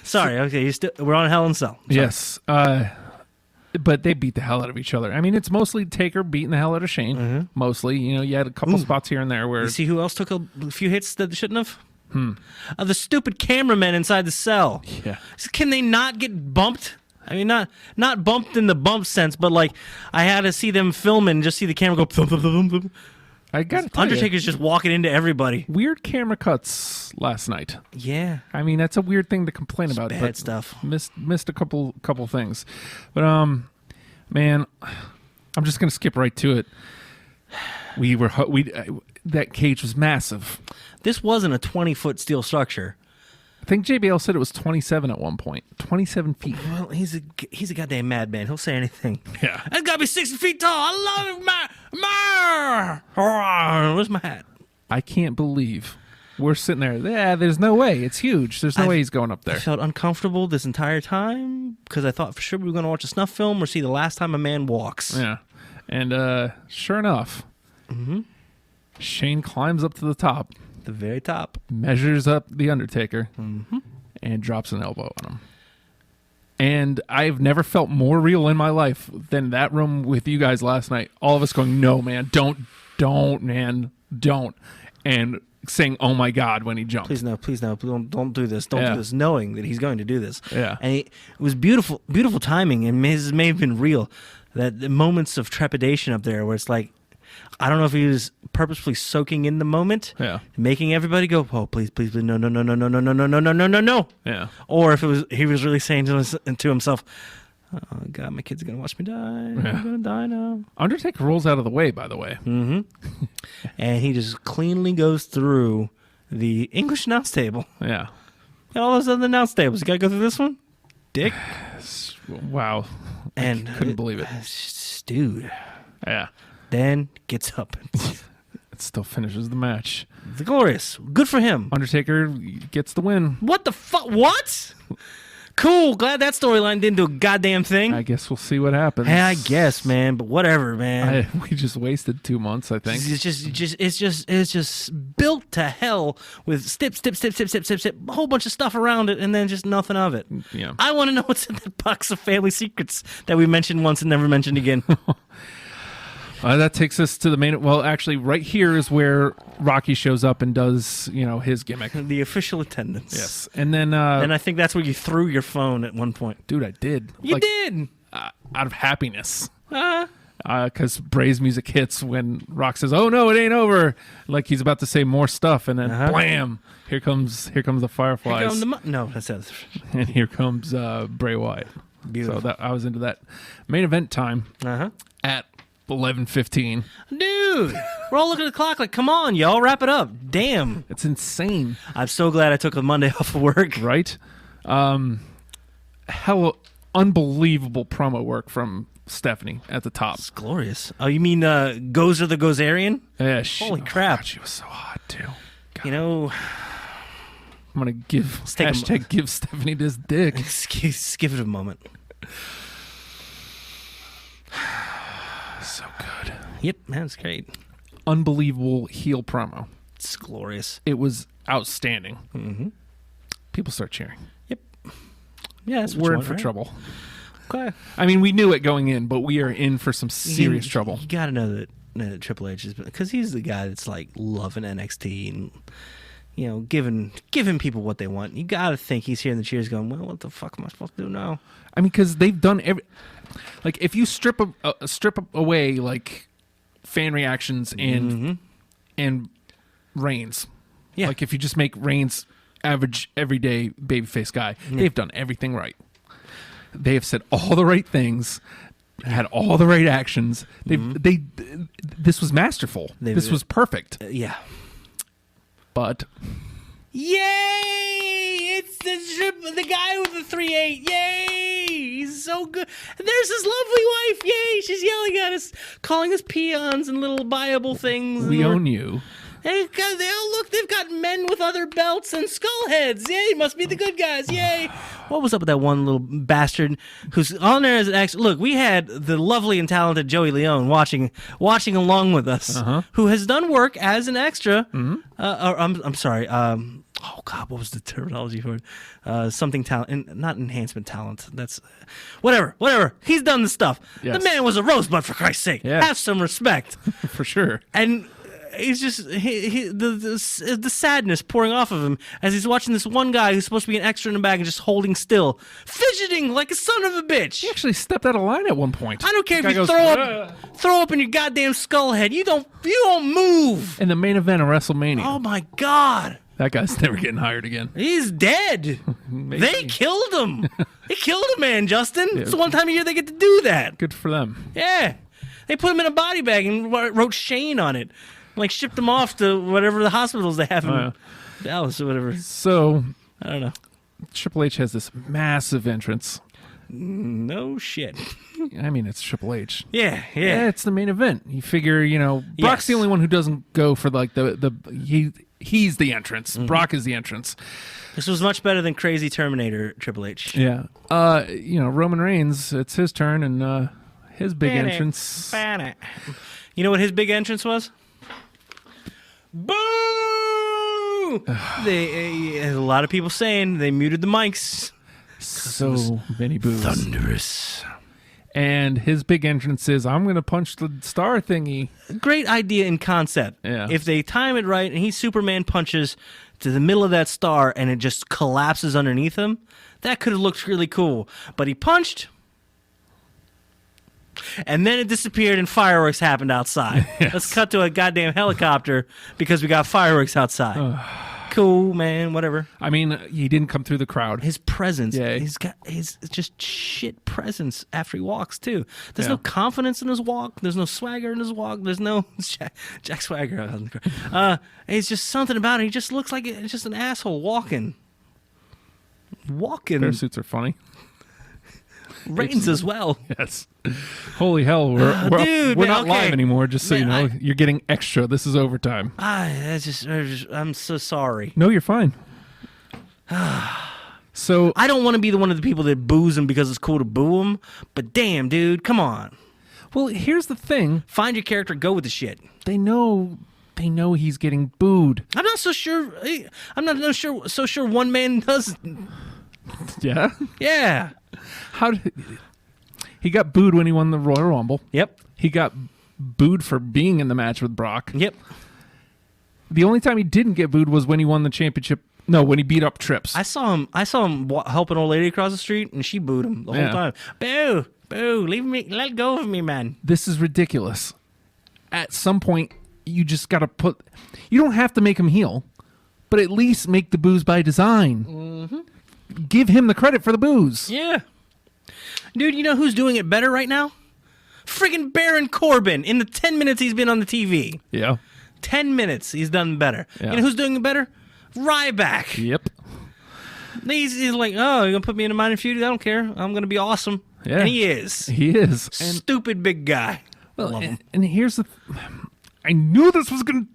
[SPEAKER 5] Sorry. Okay. We're on Hell in a Cell. Sorry.
[SPEAKER 6] Yes. But they beat the hell out of each other. I mean, it's mostly Taker beating the hell out of Shane. Mostly. You had a couple spots here and there where...
[SPEAKER 5] You see who else took a few hits that they shouldn't have? The stupid cameramen inside the cell.
[SPEAKER 6] Yeah.
[SPEAKER 5] Can they not get bumped? I mean, not bumped in the bump sense, but like I had to see them film and just see the camera go... Thump, thump, thump, thump.
[SPEAKER 6] I got to tell
[SPEAKER 5] Undertaker's just walking into everybody.
[SPEAKER 6] Weird camera cuts last night.
[SPEAKER 5] Yeah.
[SPEAKER 6] I mean, that's a weird thing to complain about.
[SPEAKER 5] Bad stuff.
[SPEAKER 6] Missed a couple things. But, man, I'm just going to skip right to it. That cage was massive.
[SPEAKER 5] This wasn't a 20-foot steel structure.
[SPEAKER 6] I think JBL said it was 27 at one point. 27 feet.
[SPEAKER 5] Well, he's a goddamn madman. He'll say anything.
[SPEAKER 6] Yeah.
[SPEAKER 5] That's got to be 60 feet tall. I love it. Where's my hat?
[SPEAKER 6] I can't believe we're sitting there. Yeah, there's no way. It's huge. There's no way he's going up
[SPEAKER 5] I
[SPEAKER 6] there.
[SPEAKER 5] felt uncomfortable this entire time because I thought for sure we were going to watch a snuff film or see the last time a man walks.
[SPEAKER 6] Yeah. And sure enough, Shane climbs up to the top,
[SPEAKER 5] The very top.
[SPEAKER 6] measures up the Undertaker, and drops an elbow on him. And I've never felt more real in my life than that room with you guys last night. All of us going, no, man, don't, man, don't. And saying, oh, my God, when he jumped.
[SPEAKER 5] Please no, don't do this. Don't
[SPEAKER 6] Yeah.
[SPEAKER 5] do this, knowing that he's going to do this.
[SPEAKER 6] Yeah.
[SPEAKER 5] And it was beautiful timing, and this may have been real. That the moments of trepidation up there where it's like, I don't know if he was purposefully soaking in the moment, making everybody go, oh, please, no, no.
[SPEAKER 6] Yeah.
[SPEAKER 5] Or if he was really saying to himself, oh, God, my kid's going to watch me die. I'm going to die now.
[SPEAKER 6] Undertaker rolls out of the way, by the way.
[SPEAKER 5] And he just cleanly goes through the English announce table.
[SPEAKER 6] Yeah.
[SPEAKER 5] And all those other announce tables. You got to go through this one? Dick.
[SPEAKER 6] Wow.
[SPEAKER 5] And
[SPEAKER 6] couldn't believe it.
[SPEAKER 5] Dude.
[SPEAKER 6] Yeah.
[SPEAKER 5] Then gets up.
[SPEAKER 6] It still finishes the match.
[SPEAKER 5] The glorious. Good for him.
[SPEAKER 6] Undertaker gets the win.
[SPEAKER 5] What the fuck? What? Cool. Glad that storyline didn't do a goddamn thing.
[SPEAKER 6] I guess we'll see what happens.
[SPEAKER 5] Hey, I guess, man. But whatever, man.
[SPEAKER 6] We just wasted 2 months, I think.
[SPEAKER 5] It's just built to hell with stip, a whole bunch of stuff around it, and then just nothing of it.
[SPEAKER 6] Yeah.
[SPEAKER 5] I want to know what's in that box of family secrets that we mentioned once and never mentioned again.
[SPEAKER 6] That takes us to the main. Well, actually, right here is where Rocky shows up and does, his gimmick.
[SPEAKER 5] The official attendance.
[SPEAKER 6] Yes, and then
[SPEAKER 5] and I think that's where you threw your phone at one point.
[SPEAKER 6] dude, I did.
[SPEAKER 5] You did.
[SPEAKER 6] Out of happiness. Because Bray's music hits when Rock says, "Oh no, it ain't over!" Like he's about to say more stuff, and then blam! Here comes the Fireflies,
[SPEAKER 5] No, that's it.
[SPEAKER 6] and here comes Bray Wyatt.
[SPEAKER 5] Beautiful.
[SPEAKER 6] So I was into that. Main event time at 11:15.
[SPEAKER 5] Dude, we're all looking at the clock like, come on, y'all, wrap it up. Damn.
[SPEAKER 6] It's insane,
[SPEAKER 5] I'm so glad I took a Monday off of work.
[SPEAKER 6] right? Unbelievable promo work from Stephanie at the top.
[SPEAKER 5] It's glorious. Oh, you mean Gozer the Gozerian?
[SPEAKER 6] Yeah,
[SPEAKER 5] Holy crap.
[SPEAKER 6] God, she was so hot too. God,
[SPEAKER 5] You know,
[SPEAKER 6] I'm gonna give
[SPEAKER 5] take a
[SPEAKER 6] hashtag give Stephanie this dick.
[SPEAKER 5] just give it a moment.
[SPEAKER 6] So good.
[SPEAKER 5] Yep, that's great.
[SPEAKER 6] Unbelievable heel promo.
[SPEAKER 5] It's glorious.
[SPEAKER 6] It was outstanding. People start cheering.
[SPEAKER 5] Yep. Yeah, that's what
[SPEAKER 6] We're
[SPEAKER 5] you
[SPEAKER 6] in
[SPEAKER 5] want,
[SPEAKER 6] for
[SPEAKER 5] right?
[SPEAKER 6] trouble.
[SPEAKER 5] Okay.
[SPEAKER 6] I mean, we knew it going in, but we are in for some serious trouble.
[SPEAKER 5] You got to know that Triple H is, because he's the guy that's like loving NXT and giving people what they want. You got to think he's hearing the cheers, going, "Well, what the fuck am I supposed to do now?"
[SPEAKER 6] I mean, because they've done like if you strip away like fan reactions and Reigns, like if you just make Reigns average everyday babyface guy, they've done everything right. They have said all the right things, had all the right actions. This was masterful. This was perfect.
[SPEAKER 5] Yeah.
[SPEAKER 6] But
[SPEAKER 5] Yay! It's the guy with the 3-8. Yay! He's so good. And there's his lovely wife. Yay! She's yelling at us, calling us peons and little buyable things.
[SPEAKER 6] we own you.
[SPEAKER 5] They all look. They've got men with other belts and skull heads. Yay! Must be the good guys. Yay! What was up with that one little bastard who's on there as an extra? Look, we had the lovely and talented Joey Leone watching along with us, who has done work as an extra. I'm sorry. Oh God, what was the terminology for it? Something talent, not enhancement talent. That's whatever. He's done the stuff.
[SPEAKER 6] Yes.
[SPEAKER 5] The man was a rosebud, for Christ's sake.
[SPEAKER 6] Yeah.
[SPEAKER 5] Have some respect.
[SPEAKER 6] For sure.
[SPEAKER 5] And he's just the sadness pouring off of him as he's watching this one guy who's supposed to be an extra in the bag and just holding still, fidgeting like a son of a bitch.
[SPEAKER 6] He actually stepped out of line at one point.
[SPEAKER 5] I don't care if
[SPEAKER 6] The
[SPEAKER 5] you
[SPEAKER 6] guy
[SPEAKER 5] throw up in your goddamn skull head. You don't move.
[SPEAKER 6] in the main event of WrestleMania.
[SPEAKER 5] Oh my God.
[SPEAKER 6] That guy's never getting hired again.
[SPEAKER 5] He's dead. They killed him. They killed a man, Justin. It's the one time a year they get to do that.
[SPEAKER 6] Good for them.
[SPEAKER 5] Yeah. They put him in a body bag and wrote Shane on it. Like shipped him off to whatever the hospitals they have in Dallas or whatever.
[SPEAKER 6] So
[SPEAKER 5] I don't know.
[SPEAKER 6] Triple H has this massive entrance.
[SPEAKER 5] No shit.
[SPEAKER 6] I mean, it's Triple H.
[SPEAKER 5] Yeah.
[SPEAKER 6] Yeah, it's the main event. You figure, Brock's
[SPEAKER 5] Yes.
[SPEAKER 6] the only one who doesn't go for like He's the entrance. Brock is the entrance.
[SPEAKER 5] This was much better than Crazy Terminator Triple H.
[SPEAKER 6] Yeah. Roman Reigns, it's his turn, and his big entrance.
[SPEAKER 5] You know what his big entrance was? Boo! A lot of people saying they muted the mics.
[SPEAKER 6] So many boos.
[SPEAKER 5] Thunderous.
[SPEAKER 6] And his big entrance is, I'm going to punch the star thingy.
[SPEAKER 5] Great idea in concept.
[SPEAKER 6] Yeah.
[SPEAKER 5] If they time it right and he Superman punches to the middle of that star and it just collapses underneath him, that could have looked really cool. But he punched, and then it disappeared and fireworks happened outside.
[SPEAKER 6] Yes.
[SPEAKER 5] Let's cut to a goddamn helicopter because we got fireworks outside. Cool, man, whatever.
[SPEAKER 6] I mean, he didn't come through the crowd.
[SPEAKER 5] His presence,
[SPEAKER 6] Yeah.
[SPEAKER 5] he's got his just shit presence after he walks too. There's
[SPEAKER 6] Yeah.
[SPEAKER 5] no confidence in his walk. There's no swagger in his walk. There's no Jack Swagger. It's just something about it. He just looks like it's just an asshole walking.
[SPEAKER 6] Their suits are funny.
[SPEAKER 5] Reigns as well.
[SPEAKER 6] Yes. Holy hell, we're
[SPEAKER 5] Dude,
[SPEAKER 6] we're
[SPEAKER 5] man,
[SPEAKER 6] not
[SPEAKER 5] okay.
[SPEAKER 6] live anymore, just so you know.
[SPEAKER 5] Man,
[SPEAKER 6] You're getting extra. This is overtime.
[SPEAKER 5] I'm so sorry.
[SPEAKER 6] No, you're fine. So
[SPEAKER 5] I don't want to be one of the people that boos him because it's cool to boo him, but damn, dude, come on.
[SPEAKER 6] well, here's the thing.
[SPEAKER 5] Find your character, go with the shit.
[SPEAKER 6] They know he's getting booed.
[SPEAKER 5] I'm not so sure. I'm not so sure one man does.
[SPEAKER 6] Yeah.
[SPEAKER 5] Yeah.
[SPEAKER 6] How did he got booed when he won the Royal Rumble?
[SPEAKER 5] Yep.
[SPEAKER 6] He got booed for being in the match with Brock.
[SPEAKER 5] Yep.
[SPEAKER 6] The only time he didn't get booed was when he won the championship. No, when he beat up Trips.
[SPEAKER 5] I saw him help an old lady across the street, and she booed him the whole
[SPEAKER 6] Yeah.
[SPEAKER 5] time. Boo, boo, let go of me, man.
[SPEAKER 6] This is ridiculous. At some point, you just got to put. You don't have to make him heel, but at least make the boos by design. Mm-hmm. Give him the credit for the boos.
[SPEAKER 5] Yeah, dude. You know who's doing it better right now? Friggin' Baron Corbin. In the 10 minutes he's been on the TV,
[SPEAKER 6] Yeah.
[SPEAKER 5] 10 minutes he's done better.
[SPEAKER 6] Yeah.
[SPEAKER 5] You know who's doing it better? Ryback.
[SPEAKER 6] Yep.
[SPEAKER 5] He's like, oh, you're gonna put me in a minor feud? I don't care. I'm gonna be awesome.
[SPEAKER 6] Yeah.
[SPEAKER 5] And he is.
[SPEAKER 6] He is. And
[SPEAKER 5] Stupid big guy.
[SPEAKER 6] well,
[SPEAKER 5] Love him.
[SPEAKER 6] and here's the. I knew this was gonna.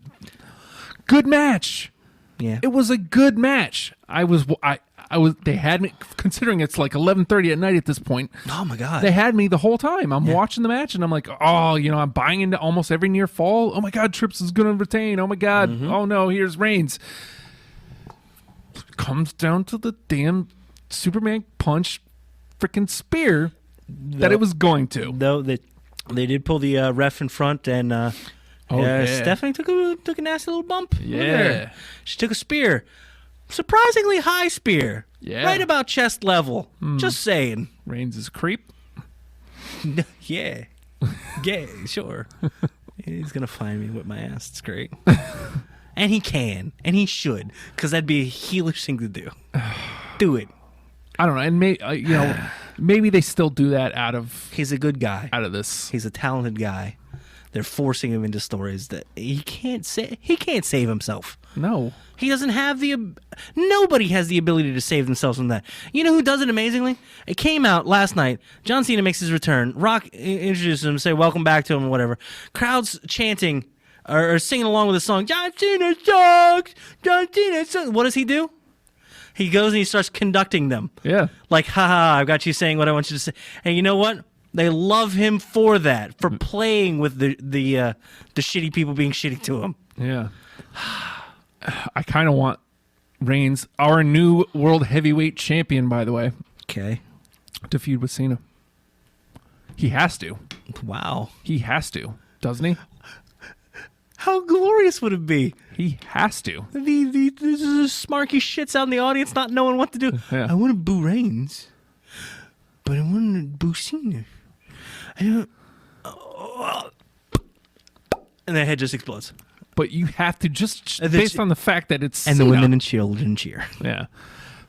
[SPEAKER 6] Good match.
[SPEAKER 5] Yeah.
[SPEAKER 6] It was a good match. I was. They had me considering it's like 11:30 at night at this point.
[SPEAKER 5] Oh my god.
[SPEAKER 6] They had me the whole time. I'm watching the match and I'm like, oh, I'm buying into almost every near fall. Oh my God, Trips is going to retain. Oh my God.
[SPEAKER 5] Mm-hmm.
[SPEAKER 6] Oh no, here's Reigns. Comes down to the damn Superman punch freaking spear that it was going to.
[SPEAKER 5] Though they did pull the ref in front, and
[SPEAKER 6] yeah.
[SPEAKER 5] Stephanie took a nasty little bump. Look at
[SPEAKER 6] Yeah.
[SPEAKER 5] her. She took a spear, surprisingly high spear,
[SPEAKER 6] Yeah.
[SPEAKER 5] right about chest level. Just saying.
[SPEAKER 6] Reigns is creep.
[SPEAKER 5] Yeah, yeah, sure. He's gonna find me with my ass. It's great. And he can, and he should, because that'd be a heelish thing to do. Do it.
[SPEAKER 6] I don't know. And maybe they still do that out of
[SPEAKER 5] He's a good guy.
[SPEAKER 6] this.
[SPEAKER 5] He's a talented guy. They're forcing him into stories that he can't save himself.
[SPEAKER 6] No.
[SPEAKER 5] He doesn't have nobody has the ability to save themselves from that. You know who does it amazingly? It came out last night. John Cena makes his return. Rock introduces him, say welcome back to him or whatever. Crowds chanting or singing along with the song. John Cena sucks. John Cena sucks. What does he do? He goes and he starts conducting them.
[SPEAKER 6] Yeah.
[SPEAKER 5] Like, haha, I've got you saying what I want you to say. And you know what? They love him for that, for playing with the shitty people being shitty to him.
[SPEAKER 6] Yeah. I kind of want Reigns, our new world heavyweight champion, by the way,
[SPEAKER 5] Okay.
[SPEAKER 6] to feud with Cena. He has to.
[SPEAKER 5] Wow.
[SPEAKER 6] He has to, doesn't he?
[SPEAKER 5] How glorious would it be?
[SPEAKER 6] He has to.
[SPEAKER 5] The smarky shits out in the audience not knowing what to do.
[SPEAKER 6] Yeah.
[SPEAKER 5] I want to boo Reigns, but I want to boo Cena. And the head just explodes.
[SPEAKER 6] But you have to just
[SPEAKER 5] And then
[SPEAKER 6] based on the fact that it's
[SPEAKER 5] And the
[SPEAKER 6] Cena.
[SPEAKER 5] women and children cheer.
[SPEAKER 6] Yeah.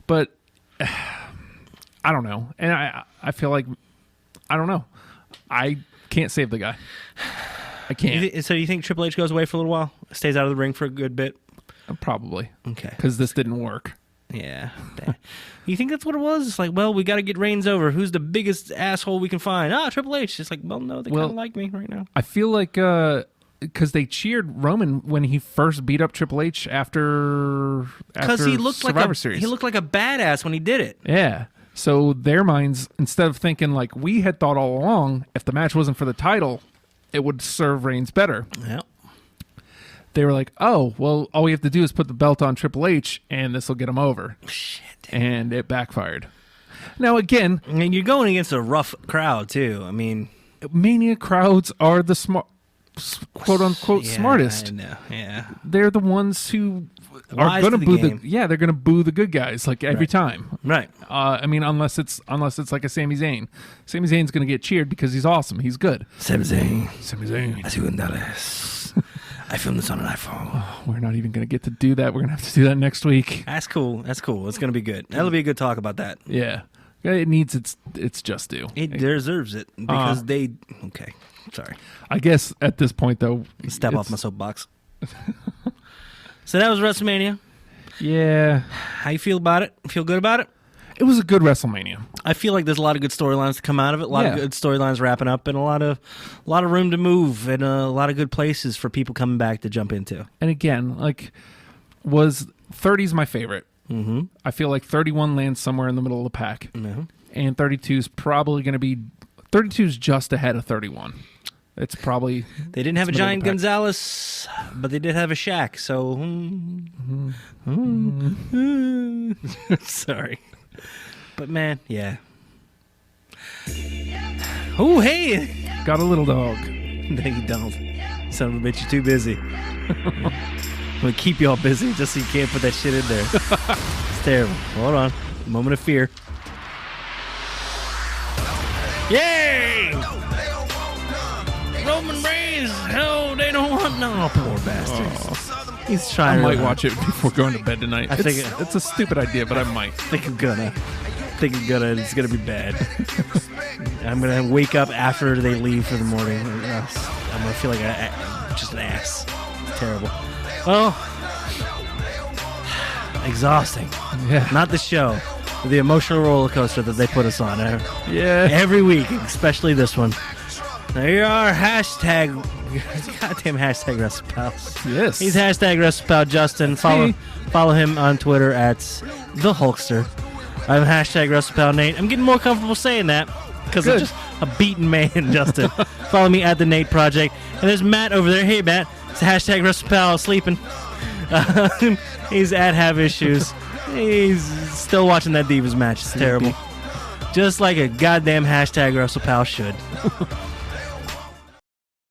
[SPEAKER 6] But I don't know. And I feel like I don't know. I can't save the guy. I can't.
[SPEAKER 5] So you think Triple H goes away for a little while? Stays out of the ring for a good bit?
[SPEAKER 6] Probably.
[SPEAKER 5] Okay.
[SPEAKER 6] Because this didn't work.
[SPEAKER 5] Yeah. You think that's what it was? It's like, well, we got to get Reigns over. Who's the biggest asshole we can find? Triple H. It's like, well, no, they kind of like me right now.
[SPEAKER 6] I feel like because they cheered Roman when he first beat up Triple H after
[SPEAKER 5] he looked
[SPEAKER 6] Survivor
[SPEAKER 5] like
[SPEAKER 6] Series.
[SPEAKER 5] he looked like a badass when he did it.
[SPEAKER 6] Yeah. So their minds, instead of thinking like we had thought all along, if the match wasn't for the title, it would serve Reigns better.
[SPEAKER 5] Yeah.
[SPEAKER 6] They were like, oh, well, all we have to do is put the belt on Triple H, and this will get him over.
[SPEAKER 5] Shit.
[SPEAKER 6] And it backfired. Now, again,
[SPEAKER 5] I mean, you're going against a rough crowd too. I mean,
[SPEAKER 6] Mania crowds are the quote-unquote
[SPEAKER 5] yeah,
[SPEAKER 6] smartest.
[SPEAKER 5] I know. Yeah.
[SPEAKER 6] They're the ones who are
[SPEAKER 5] Wise
[SPEAKER 6] going to
[SPEAKER 5] to the
[SPEAKER 6] boo
[SPEAKER 5] game.
[SPEAKER 6] they're going to boo the good guys like every time.
[SPEAKER 5] Right.
[SPEAKER 6] I mean, unless it's like a Sami Zayn. Sami Zayn's going to get cheered because he's awesome. He's good.
[SPEAKER 5] Sami Zayn.
[SPEAKER 6] Sami Zayn.
[SPEAKER 5] I see you in Dallas. I filmed this on an iPhone.
[SPEAKER 6] We're not even going to get to do that. We're going to have to do that next week.
[SPEAKER 5] That's cool. That's cool. It's going to be good. That'll be a good talk about that.
[SPEAKER 6] Yeah. It needs its just due.
[SPEAKER 5] It deserves it because they... Okay. Sorry.
[SPEAKER 6] I guess at this point, though...
[SPEAKER 5] Step off my soapbox. So that was WrestleMania.
[SPEAKER 6] Yeah.
[SPEAKER 5] How you feel about it? Feel good about it?
[SPEAKER 6] It was a good WrestleMania.
[SPEAKER 5] I feel like there's a lot of good storylines to come out of it. A lot of good storylines wrapping up, and a lot of room to move, and a lot of good places for people coming back to jump into.
[SPEAKER 6] And again, like, was 30's my favorite.
[SPEAKER 5] Mm-hmm.
[SPEAKER 6] I feel like 31 lands somewhere in the middle of the pack, and 32 is probably going to be 32 is just ahead of 31. It's probably
[SPEAKER 5] they didn't have a Giant Gonzalez, but they did have a Shaq. So sorry, but man, yeah. Oh, hey,
[SPEAKER 6] got a little dog.
[SPEAKER 5] No, you don't. Son of a bitch, you're too busy. I'm gonna keep you all busy just so you can't put that shit in there. It's terrible. Hold on, moment of fear. Yay! Roman Reigns. Hell, they don't want no. Poor bastard. He's trying.
[SPEAKER 6] I might
[SPEAKER 5] to
[SPEAKER 6] watch it before going to bed tonight.
[SPEAKER 5] I think
[SPEAKER 6] it's a stupid idea, but I might.
[SPEAKER 5] Think I'm gonna. It's gonna be bad. I'm gonna wake up after they leave for the morning. I'm gonna feel like just an ass. It's terrible. Well, exhausting.
[SPEAKER 6] Yeah.
[SPEAKER 5] Not the show. The emotional roller coaster that they put us on
[SPEAKER 6] Yeah.
[SPEAKER 5] every week, especially this one. There you are, hashtag, goddamn hashtag WrestlePals.
[SPEAKER 6] Yes.
[SPEAKER 5] He's hashtag WrestlePal Justin. Follow him on Twitter at the Hulkster. I'm hashtag WrestlePal Nate. I'm getting more comfortable saying that because I'm just a beaten man, Justin. Follow me at the Nate Project. And there's Matt over there. Hey, Matt. It's hashtag WrestlePal sleeping. He's at Have Issues. He's still watching that Divas match. It's terrible. Just like a goddamn hashtag WrestlePal should.